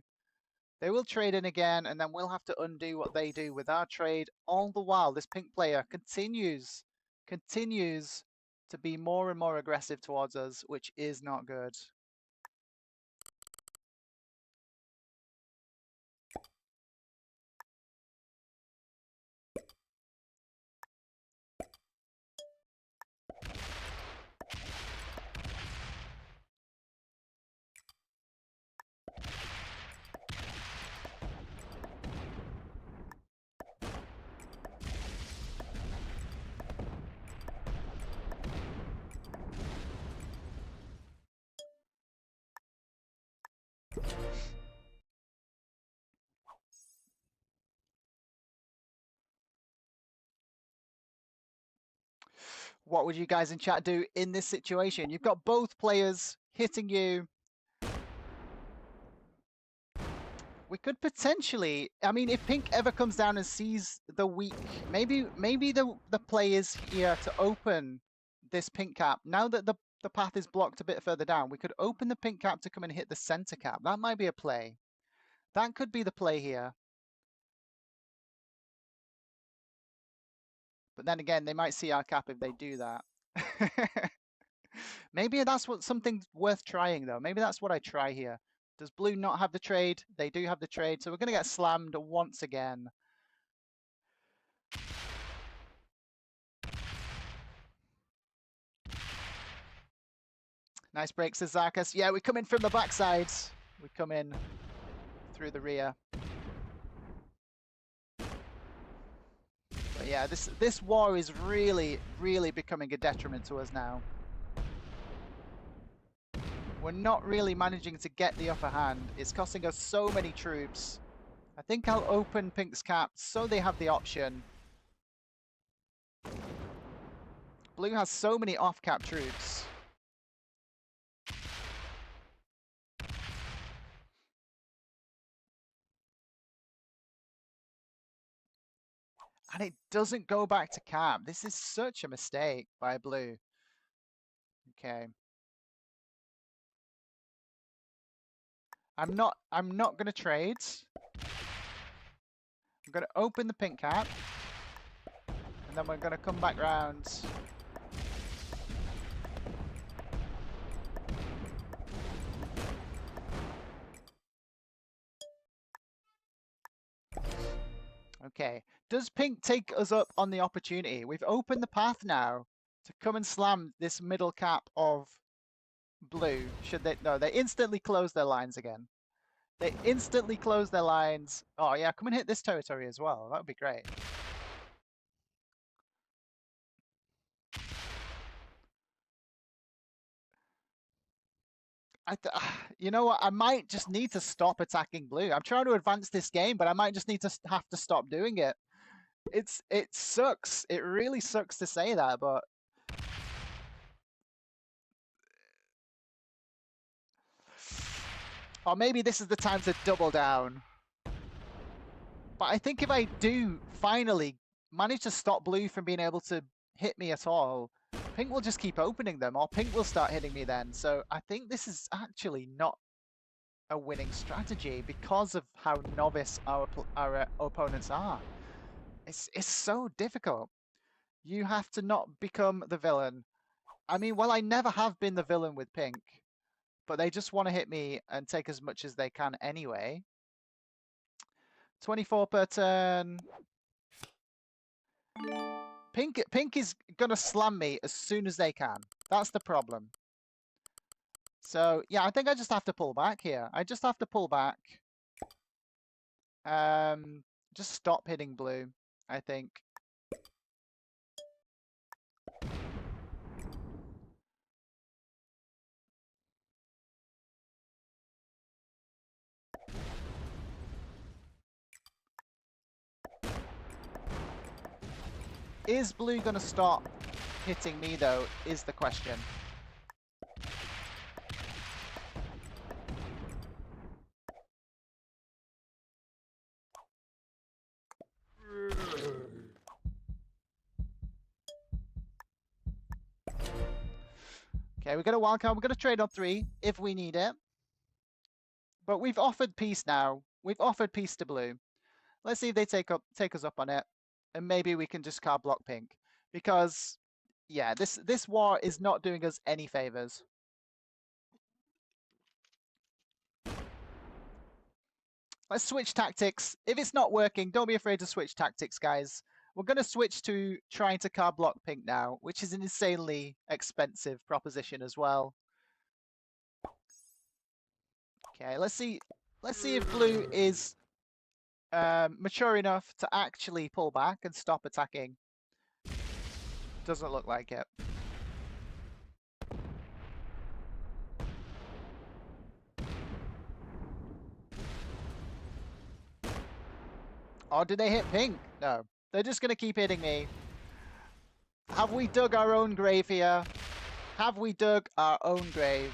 They will trade in again, and then we'll have to undo what they do with our trade. All the while, this pink player continues to be more and more aggressive towards us, which is not good. What would you guys in chat do in this situation? You've got both players hitting you. We could potentially, I mean, if pink ever comes down and sees the weak, maybe the play is here to open this pink cap. Now that the path is blocked a bit further down, we could open the pink cap to come and hit the center cap. That might be a play. That could be the play here. But then again, they might see our cap if they do that. Maybe that's something worth trying, though. Maybe that's what I try here. Does blue not have the trade? They do have the trade, so we're going to get slammed once again. Nice break, says Zarkus. Yeah, we come in from the backside. We come in through the rear. But yeah, this war is really, really becoming a detriment to us now. We're not really managing to get the upper hand. It's costing us so many troops. I think I'll open Pink's cap so they have the option. Blue has so many off-cap troops. And it doesn't go back to cap. This is such a mistake by blue. Okay. I'm not gonna trade. I'm gonna open the pink cap. And then we're gonna come back round. Okay. Does pink take us up on the opportunity? We've opened the path now to come and slam this middle cap of blue. Should they? No, they instantly close their lines again. They instantly close their lines. Oh yeah, come and hit this territory as well. That would be great. You know what? I might just need to stop attacking blue. I'm trying to advance this game, but I might just need to have to stop doing it. It sucks. It really sucks to say that, but or maybe this is the time to double down. But I think if I do finally manage to stop blue from being able to hit me at all, pink will just keep opening them, or pink will start hitting me then. So I think this is actually not a winning strategy because of how novice our opponents are. It's so difficult. You have to not become the villain. I mean, well, I never have been the villain with pink, but they just want to hit me and take as much as they can anyway. 24 per turn. Pink is gonna slam me as soon as they can. That's the problem. So yeah, I think I just have to pull back here. I just have to pull back. Just stop hitting blue, I think. Is blue going to stop hitting me, though, is the question. Okay, we've got a wild card. We're going to trade on 3 if we need it. But we've offered peace now. We've offered peace to blue. Let's see if they take us up on it. And maybe we can just card block pink. Because, yeah, this war is not doing us any favors. Let's switch tactics. If it's not working, don't be afraid to switch tactics, guys. We're going to switch to trying to card block pink now, which is an insanely expensive proposition as well. Okay, let's see if blue is mature enough to actually pull back and stop attacking. Doesn't look like it. Or did they hit pink? No. They're just going to keep hitting me. Have we dug our own grave here? Have we dug our own grave?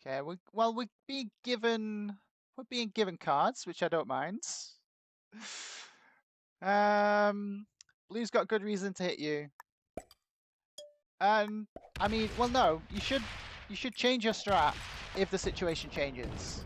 Okay, we're being given cards, which I don't mind. Blue's got good reason to hit you. I mean, well, no, you should change your strat if the situation changes.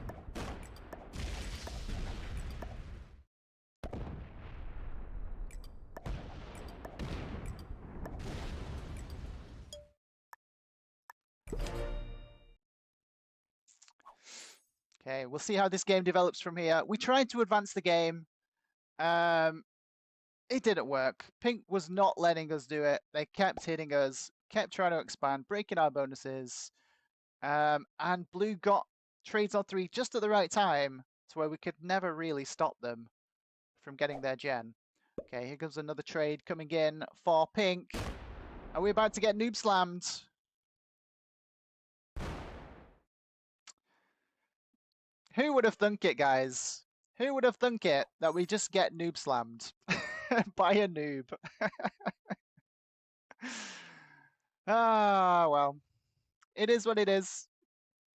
Okay, we'll see how this game develops from here. We tried to advance the game. It didn't work. Pink was not letting us do it. They kept hitting us, kept trying to expand, breaking our bonuses. And blue got trades on 3 just at the right time to where we could never really stop them from getting their gen. Okay, here comes another trade coming in for pink. Are we about to get noob slammed? Who would have thunk it, guys? Who would have thunk it that we just get noob slammed by a noob? Ah, well, it is what it is.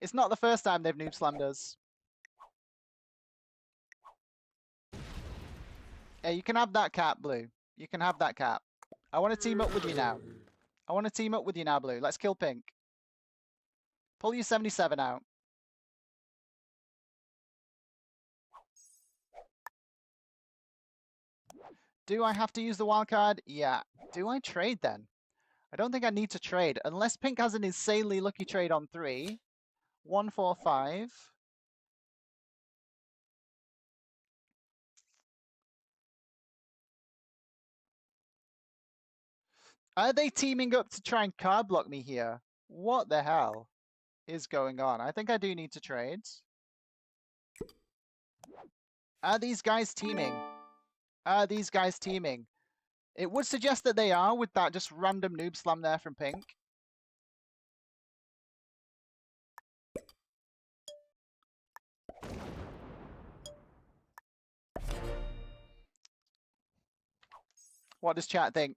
It's not the first time they've noob slammed us. Yeah, you can have that cap, Blue. You can have that cap. I want to team up with you now. I want to team up with you now, Blue. Let's kill pink. Pull your 77 out. Do I have to use the wild card? Yeah. Do I trade then? I don't think I need to trade unless pink has an insanely lucky trade on 3. 1, 4, 5. Are they teaming up to try and card block me here? What the hell is going on? I think I do need to trade. Are these guys teaming? Are these guys teaming? It would suggest that they are with that just random noob slam there from pink. What does chat think?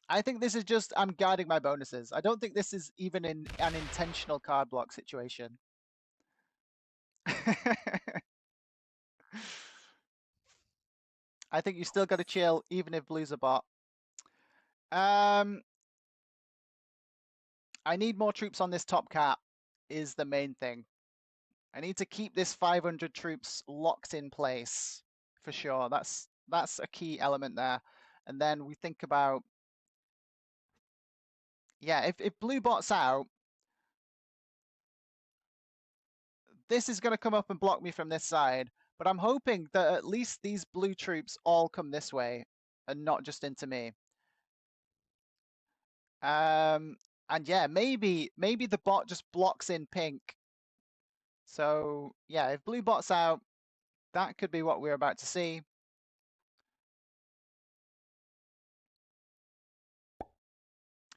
I think this is just, I'm guarding my bonuses. I don't think this is even in an intentional card block situation. I think you still got to chill, even if blue's a bot. I need more troops on this top cap is the main thing. I need to keep this 500 troops locked in place for sure. That's a key element there. And then we think about, yeah, if blue bots out, this is going to come up and block me from this side. But I'm hoping that at least these blue troops all come this way and not just into me. And yeah, maybe the bot just blocks in pink. So yeah, if blue bot's out, that could be what we're about to see.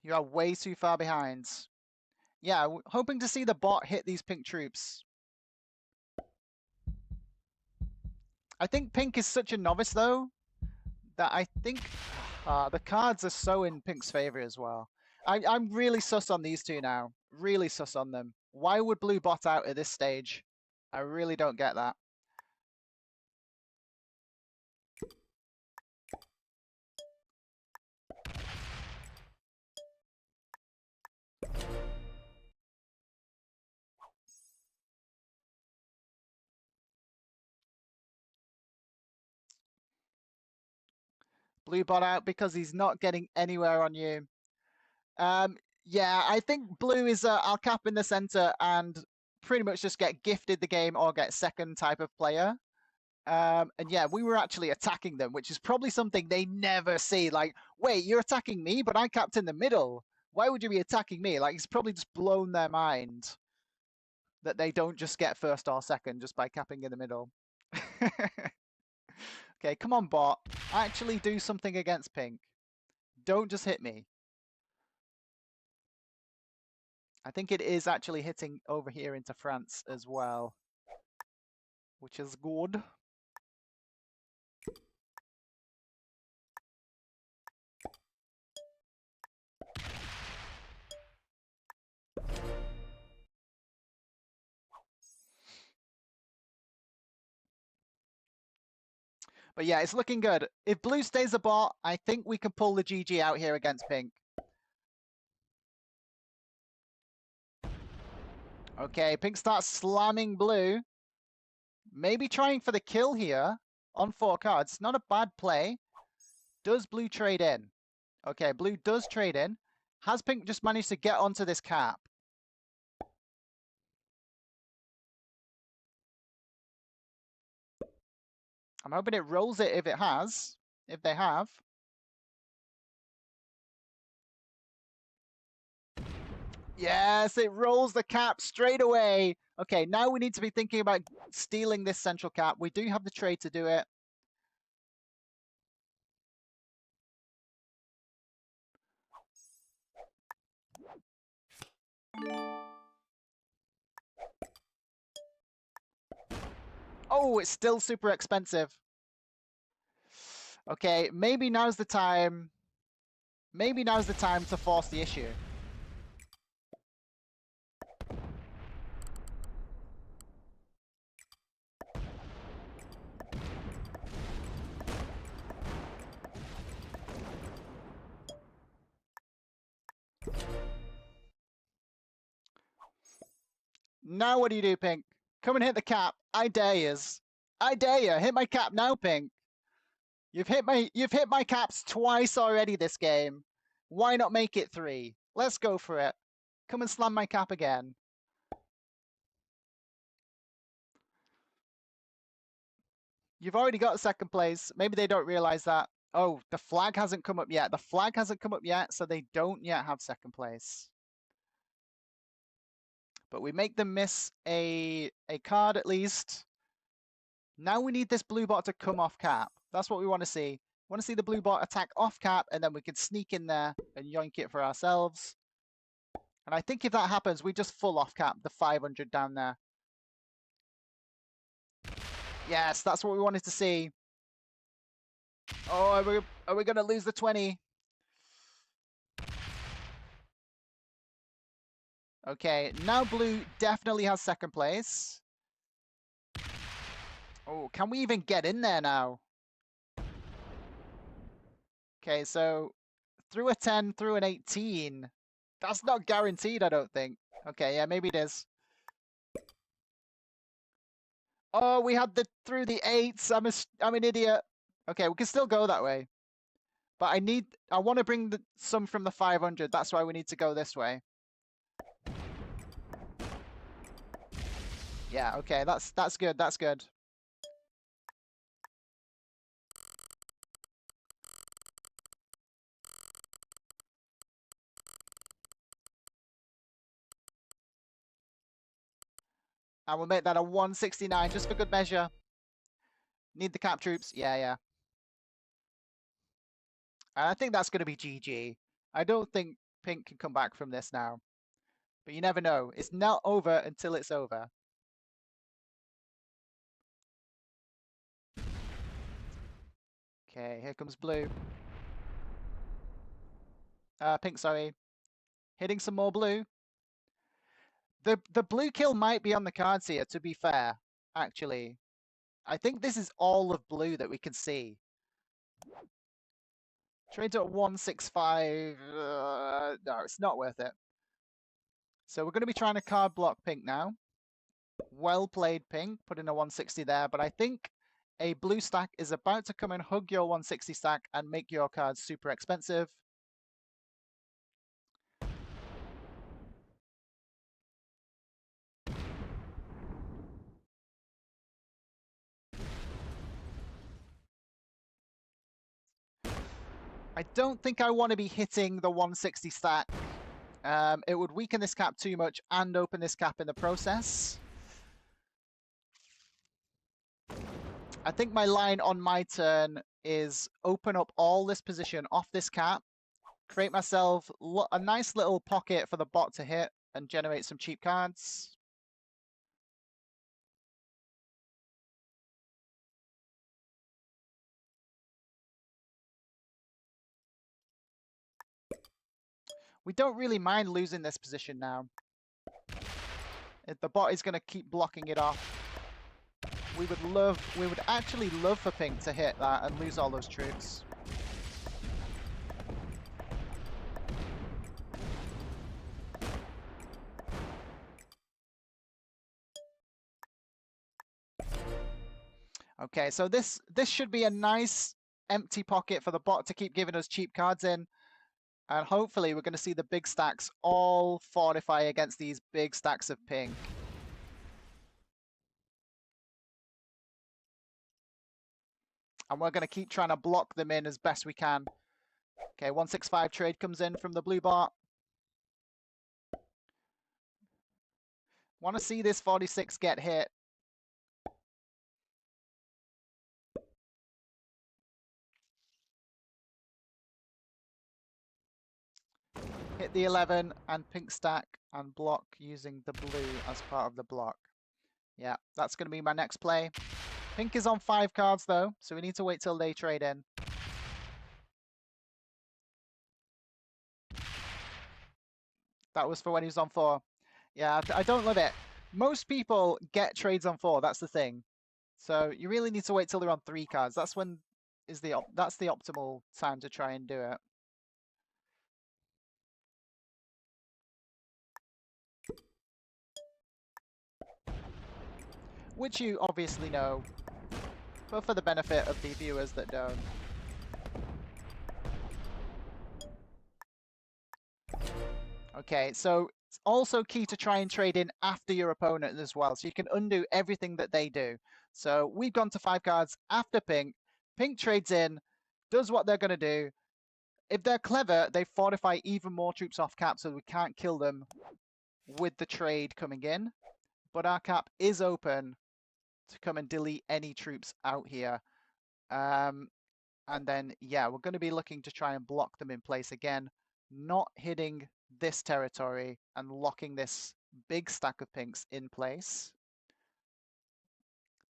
You are way too far behind. Yeah, hoping to see the bot hit these pink troops. I think pink is such a novice though, that I think the cards are so in pink's favor as well. I'm really sus on these two now. Really sus on them. Why would blue bot out at this stage? I really don't get that. Blue bot out because he's not getting anywhere on you. Yeah, I think blue is I'll cap in the center and pretty much just get gifted the game or get second type of player. And yeah, we were actually attacking them, which is probably something they never see. Like, wait, you're attacking me, but I capped in the middle. Why would you be attacking me? Like, it's probably just blown their mind that they don't just get first or second just by capping in the middle. Okay, come on, bot. Actually do something against pink. Don't just hit me. I think it is actually hitting over here into France as well, which is good. But yeah, it's looking good. If blue stays a bot, I think we can pull the GG out here against pink. Okay, pink starts slamming blue. Maybe trying for the kill here. on 4 cards. Not a bad play. Does blue trade in? Okay, blue does trade in. Has pink just managed to get onto this cap? I'm hoping it rolls it if it has. If they have. Yes, it rolls the cap straight away. Okay, now we need to be thinking about stealing this central cap. We do have the trade to do it. Oh, it's still super expensive. Okay, maybe now's the time. Maybe now's the time to force the issue. Now what do you do, Pink? Come and hit the cap. I dare yous. I dare you. Hit my cap now, Pink. You've hit my caps twice already this game. Why not make it 3? Let's go for it. Come and slam my cap again. You've already got second place. Maybe they don't realize that. Oh, the flag hasn't come up yet. The flag hasn't come up yet, so they don't yet have second place. But we make them miss a card at least. Now we need this blue bot to come off cap. That's what we want to see. We want to see the blue bot attack off cap, and then we can sneak in there and yoink it for ourselves. And I think if that happens, we just full off cap the 500 down there. Yes, that's what we wanted to see. Oh, are we going to lose the 20? Okay, now blue definitely has second place. Oh, can we even get in there now? Okay, so through a 10, through an 18. That's not guaranteed, I don't think. Okay, yeah, maybe it is. Oh, we had the through the 8s. I'm an idiot. Okay, we can still go that way. But I want to bring some from the 500. That's why we need to go this way. Yeah, okay, that's good. That's good. And we'll make that a 169 just for good measure. Need the cap troops. Yeah, yeah. And I think that's going to be GG. I don't think Pink can come back from this now. But you never know. It's not over until it's over. Okay, here comes blue. Pink, sorry. Hitting some more blue. The blue kill might be on the cards here, to be fair, actually. I think this is all of blue that we can see. Trade at 165. No, it's not worth it. So we're going to be trying to card block Pink now. Well played, Pink. Put in a 160 there, but I think a blue stack is about to come and hug your 160 stack and make your cards super expensive. I don't think I want to be hitting the 160 stack. It would weaken this cap too much and open this cap in the process. I think my line on my turn is open up all this position off this cap, create myself a nice little pocket for the bot to hit and generate some cheap cards. We don't really mind losing this position now. If the bot is going to keep blocking it off, we would actually love for Pink to hit that and lose all those troops. Okay, so this should be a nice empty pocket for the bot to keep giving us cheap cards in. And hopefully we're going to see the big stacks all fortify against these big stacks of pink. And we're going to keep trying to block them in as best we can. Okay, 165 trade comes in from the blue bot. Want to see this 46 get hit. Hit the 11 and pink stack and block using the blue as part of the block. Yeah, that's going to be my next play. Pink is on 5 cards though, so we need to wait till they trade in. That was for when he was on 4. Yeah, I don't love it. Most people get trades on 4, that's the thing. So you really need to wait till they're on 3 cards. That's when that's the optimal time to try and do it. Which you obviously know, but for the benefit of the viewers that don't. Okay, so it's also key to try and trade in after your opponent as well, so you can undo everything that they do. So we've gone to 5 cards after pink. Pink trades in, does what they're going to do. If they're clever, they fortify even more troops off cap, so we can't kill them with the trade coming in. But our cap is open to come and delete any troops out here. And then, yeah, we're going to be looking to try and block them in place again, not hitting this territory and locking this big stack of pinks in place.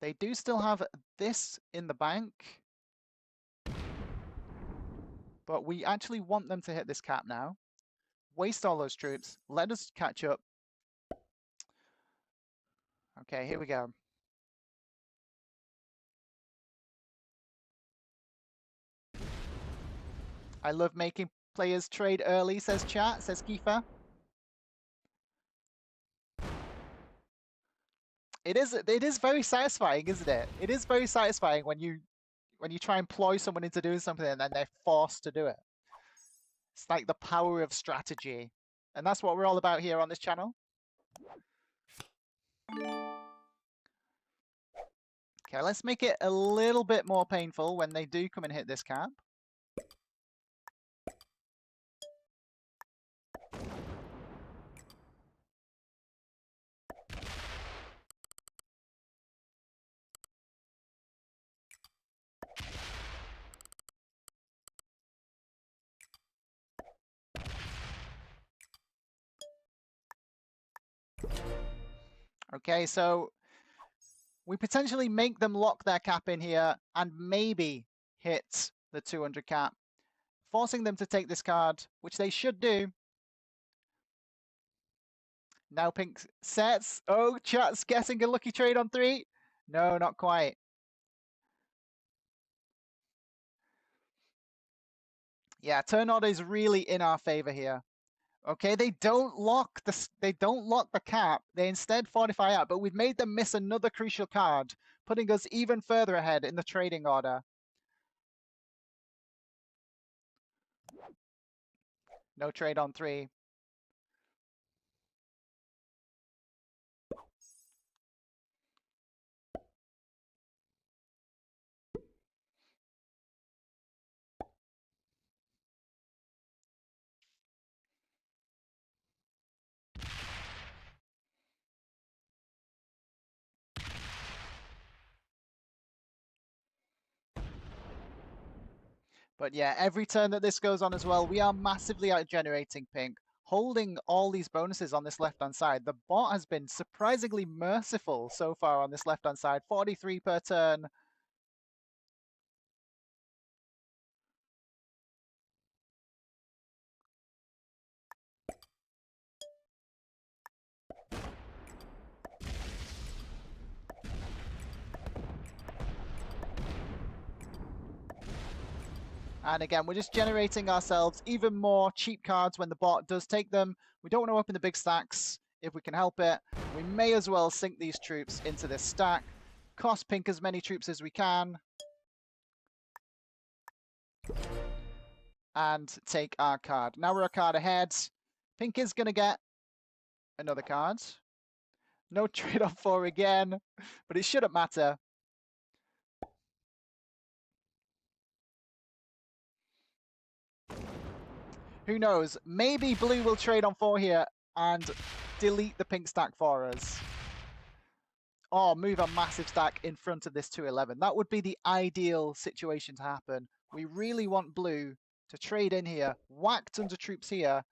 They do still have this in the bank, but we actually want them to hit this cap now. Waste all those troops. Let us catch up. Okay, here we go. I love making players trade early, says chat, says Kiefer. It is very satisfying, isn't it? It is very satisfying when you try and ploy someone into doing something and then they're forced to do it. It's like the power of strategy. And that's what we're all about here on this channel. Okay, let's make it a little bit more painful when they do come and hit this cap. Okay, so we potentially make them lock their cap in here and maybe hit the 200 cap, forcing them to take this card, which they should do. Now pink sets. Oh, chat's guessing a lucky trade on 3. No, not quite. Yeah, turn order is really in our favor here. Okay, they don't lock the cap. They instead fortify out, but we've made them miss another crucial card, putting us even further ahead in the trading order. No trade on 3. But yeah, every turn that this goes on as well, we are massively out-generating pink, holding all these bonuses on this left-hand side. The bot has been surprisingly merciful so far on this left-hand side, 43 per turn. And again, we're just generating ourselves even more cheap cards when the bot does take them. We don't want to open the big stacks if we can help it. We may as well sink these troops into this stack. cost pink as many troops as we can. And take our card. Now we're a card ahead. Pink is going to get another card. No trade-off 4 again, but it shouldn't matter. Who knows? Maybe blue will trade on 4 here and delete the pink stack for us. Or move a massive stack in front of this 211. That would be the ideal situation to happen. We really want blue to trade in here, whack tons of troops here,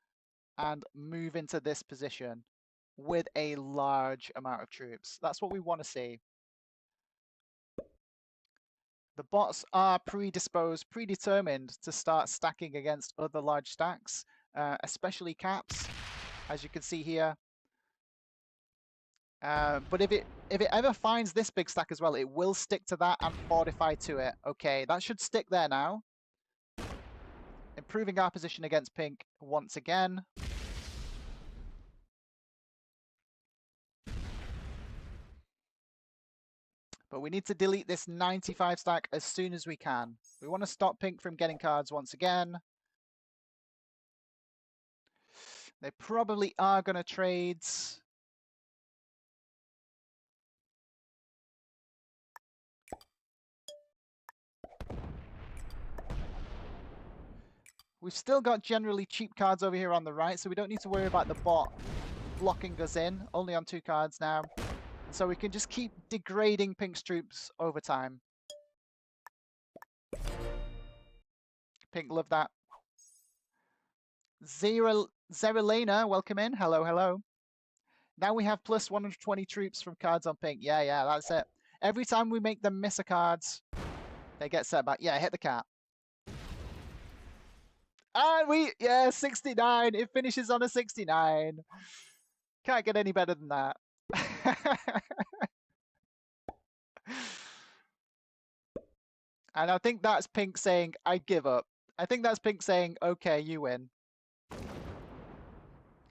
and move into this position with a large amount of troops. That's what we want to see. The bots are predisposed, predetermined to start stacking against other large stacks, especially caps, as you can see here. But if it ever finds this big stack as well, it will stick to that and fortify to it. Okay, that should stick there now. Improving our position against pink once again. But we need to delete this 95 stack as soon as we can. We want to stop pink from getting cards once again. They probably are going to trade. We've still got generally cheap cards over here on the right, so we don't need to worry about the bot blocking us in. Only on 2 cards now. So we can just keep degrading pink's troops over time. Pink, love that. Zerelena, welcome in. Hello, hello. Now we have plus 120 troops from cards on pink. Yeah, that's it. Every time we make them miss a card, they get set back. Yeah, hit the cap. And yeah, 69. It finishes on a 69. Can't get any better than that. And I think that's pink saying, I give up. I think that's pink saying, okay, you win.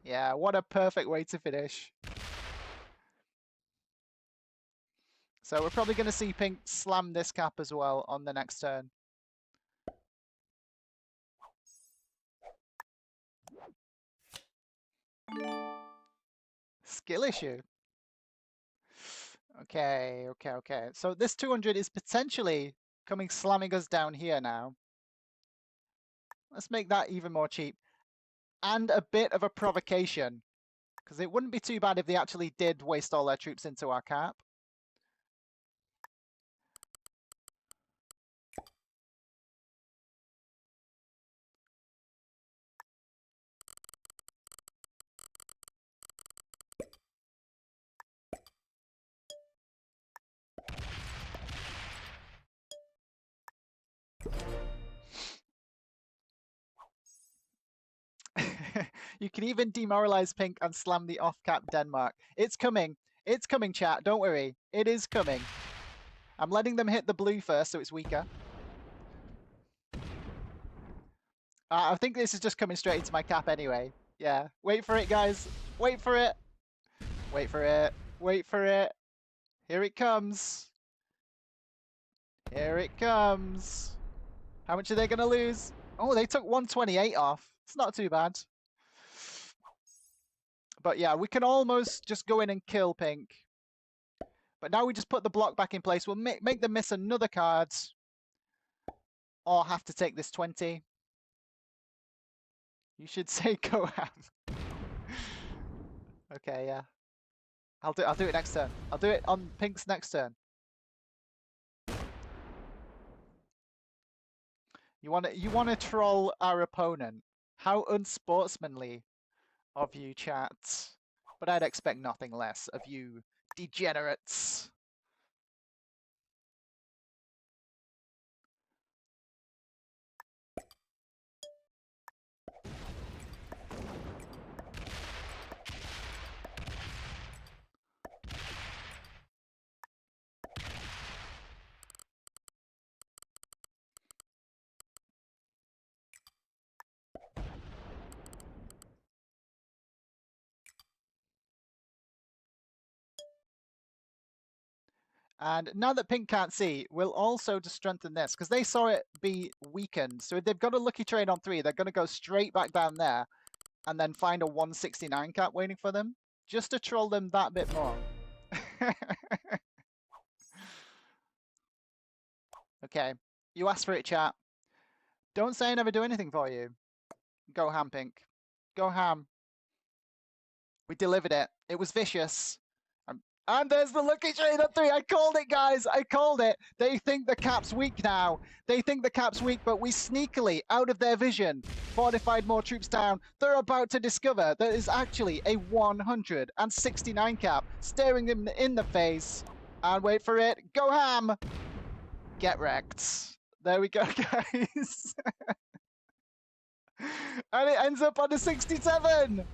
Yeah, what a perfect way to finish. So we're probably going to see pink slam this cap as well on the next turn. Skill issue. Okay. So this 200 is potentially coming slamming us down here now. Let's make that even more cheap. And a bit of a provocation. Because it wouldn't be too bad if they actually did waste all their troops into our cap. You can even demoralize pink and slam the off-cap Denmark. It's coming. It's coming, chat. Don't worry. It is coming. I'm letting them hit the blue first, so it's weaker. I think this is just coming straight into my cap anyway. Yeah. Wait for it, guys. Wait for it. Wait for it. Wait for it. Here it comes. Here it comes. How much are they going to lose? Oh, they took 128 off. It's not too bad. But yeah, we can almost just go in and kill pink. But now we just put the block back in place. We'll make them miss another card. Or have to take this 20. You should say go ham. Okay, yeah. I'll do it next turn. I'll do it on pink's next turn. You want to troll our opponent. How unsportsmanly of you, chat. But I'd expect nothing less of you degenerates. And now that Pink can't see, we'll also just strengthen this because they saw it be weakened. So if they've got a lucky trade on 3, they're going to go straight back down there and then find a 169 cap waiting for them just to troll them that bit more. Okay, you asked for it, chat. Don't say I never do anything for you. Go ham, Pink. Go ham. We delivered it. It was vicious. And there's the lucky trade on 3. I called it, guys. I called it. They think the cap's weak now. They think the cap's weak, but we sneakily, out of their vision, fortified more troops down. They're about to discover there is actually a 169 cap staring them in the face. And wait for it. Go ham. Get wrecked. There we go, guys. And it ends up on a 67.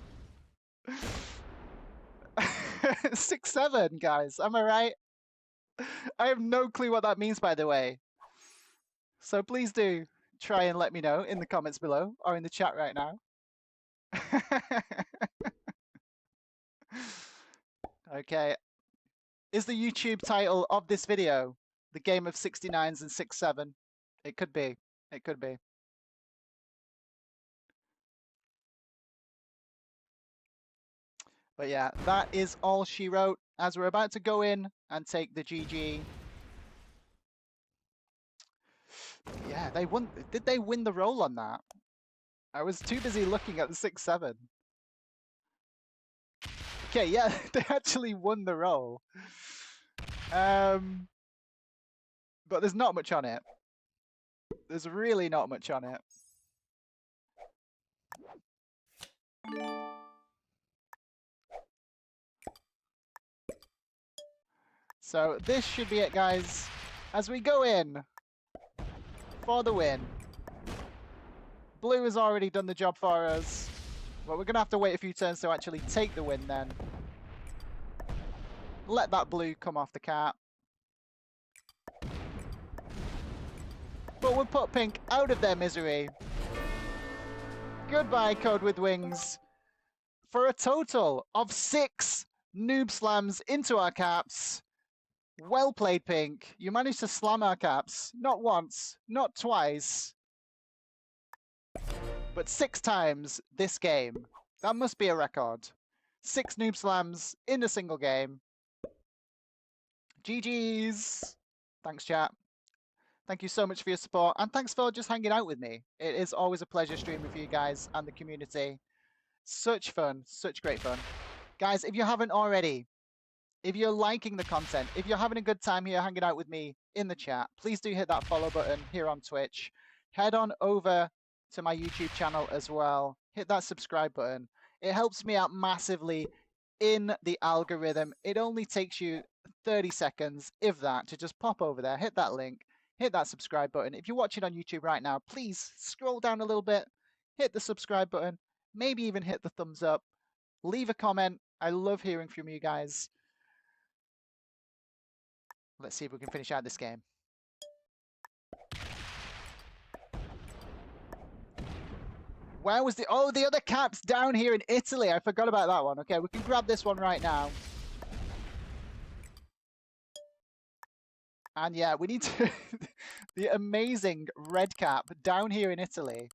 6-7, guys. Am I right? I have no clue what that means, by the way. So please do try and let me know in the comments below or in the chat right now. Okay. Is the YouTube title of this video the game of 69s and 6-7? It could be. It could be. But yeah, that is all she wrote as we're about to go in and take the GG. Yeah, they won. Did they win the roll on that? I was too busy looking at the 6-7. Okay, yeah, they actually won the roll. But there's not much on it. There's really not much on it. So this should be it, guys. As we go in for the win. Blue has already done the job for us. But we're going to have to wait a few turns to actually take the win then. Let that blue come off the cap. But we'll put Pink out of their misery. Goodbye, Code with Wings. For a total of 6 noob slams into our caps. Well played, Pink. You managed to slam our caps. Not once, not twice, but 6 times this game. That must be a record. 6 noob slams in a single game. GG's. Thanks, chat. Thank you so much for your support, and thanks for just hanging out with me. It is always a pleasure streaming for you guys and the community. Such fun, such great fun. Guys, if you haven't already, if you're liking the content, if you're having a good time here hanging out with me in the chat, please do hit that follow button here on Twitch. Head on over to my YouTube channel as well. Hit that subscribe button. It helps me out massively in the algorithm. It only takes you 30 seconds, if that, to just pop over there, hit that link, hit that subscribe button. If you're watching on YouTube right now, please scroll down a little bit, hit the subscribe button, maybe even hit the thumbs up. Leave a comment. I love hearing from you guys. Let's see if we can finish out this game. Where was the... Oh, the other cap's down here in Italy. I forgot about that one. Okay, we can grab this one right now. And yeah, we need to... the amazing red cap down here in Italy.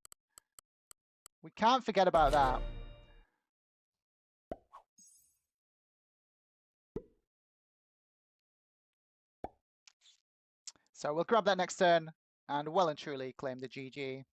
We can't forget about that. So we'll grab that next turn and well and truly claim the GG.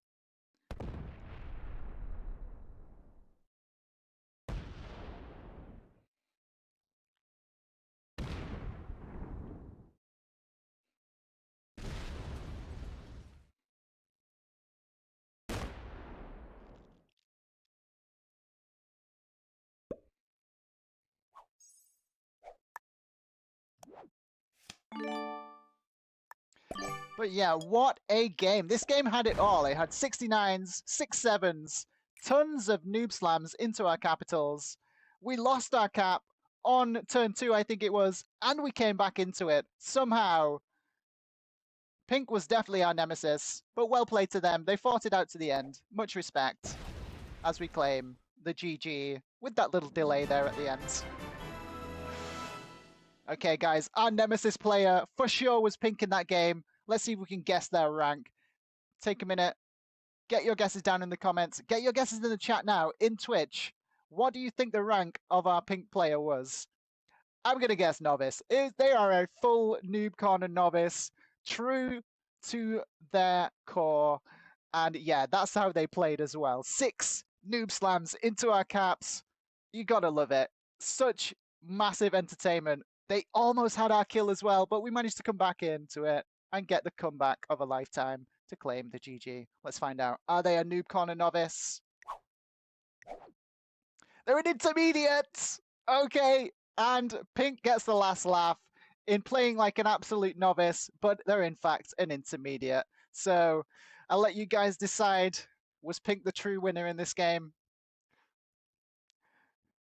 But yeah, what a game. This game had it all. It had 69s, 6-7s, tons of noob slams into our capitals. We lost our cap on turn 2, I think it was, and we came back into it somehow. Pink was definitely our nemesis, but well played to them. They fought it out to the end. Much respect as we claim the GG with that little delay there at the end. Okay, guys, our Nemesis player for sure was pink in that game. Let's see if we can guess their rank. Take a minute. Get your guesses down in the comments. Get your guesses in the chat now in Twitch. What do you think the rank of our pink player was? I'm going to guess novice. They are a full noob corner novice, true to their core. And yeah, that's how they played as well. 6 noob slams into our caps. You got to love it. Such massive entertainment. They almost had our kill as well, but we managed to come back into it and get the comeback of a lifetime to claim the GG. Let's find out. Are they a noob corner novice? They're an intermediate! Okay, and pink gets the last laugh in playing like an absolute novice, but they're in fact an intermediate. So I'll let you guys decide. Was pink the true winner in this game?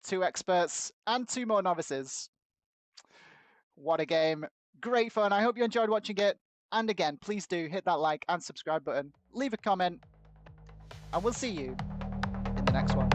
2 experts and 2 more novices. What a game. Great fun. I hope you enjoyed watching it. And again, please do hit that like and subscribe button. Leave a comment. And we'll see you in the next one.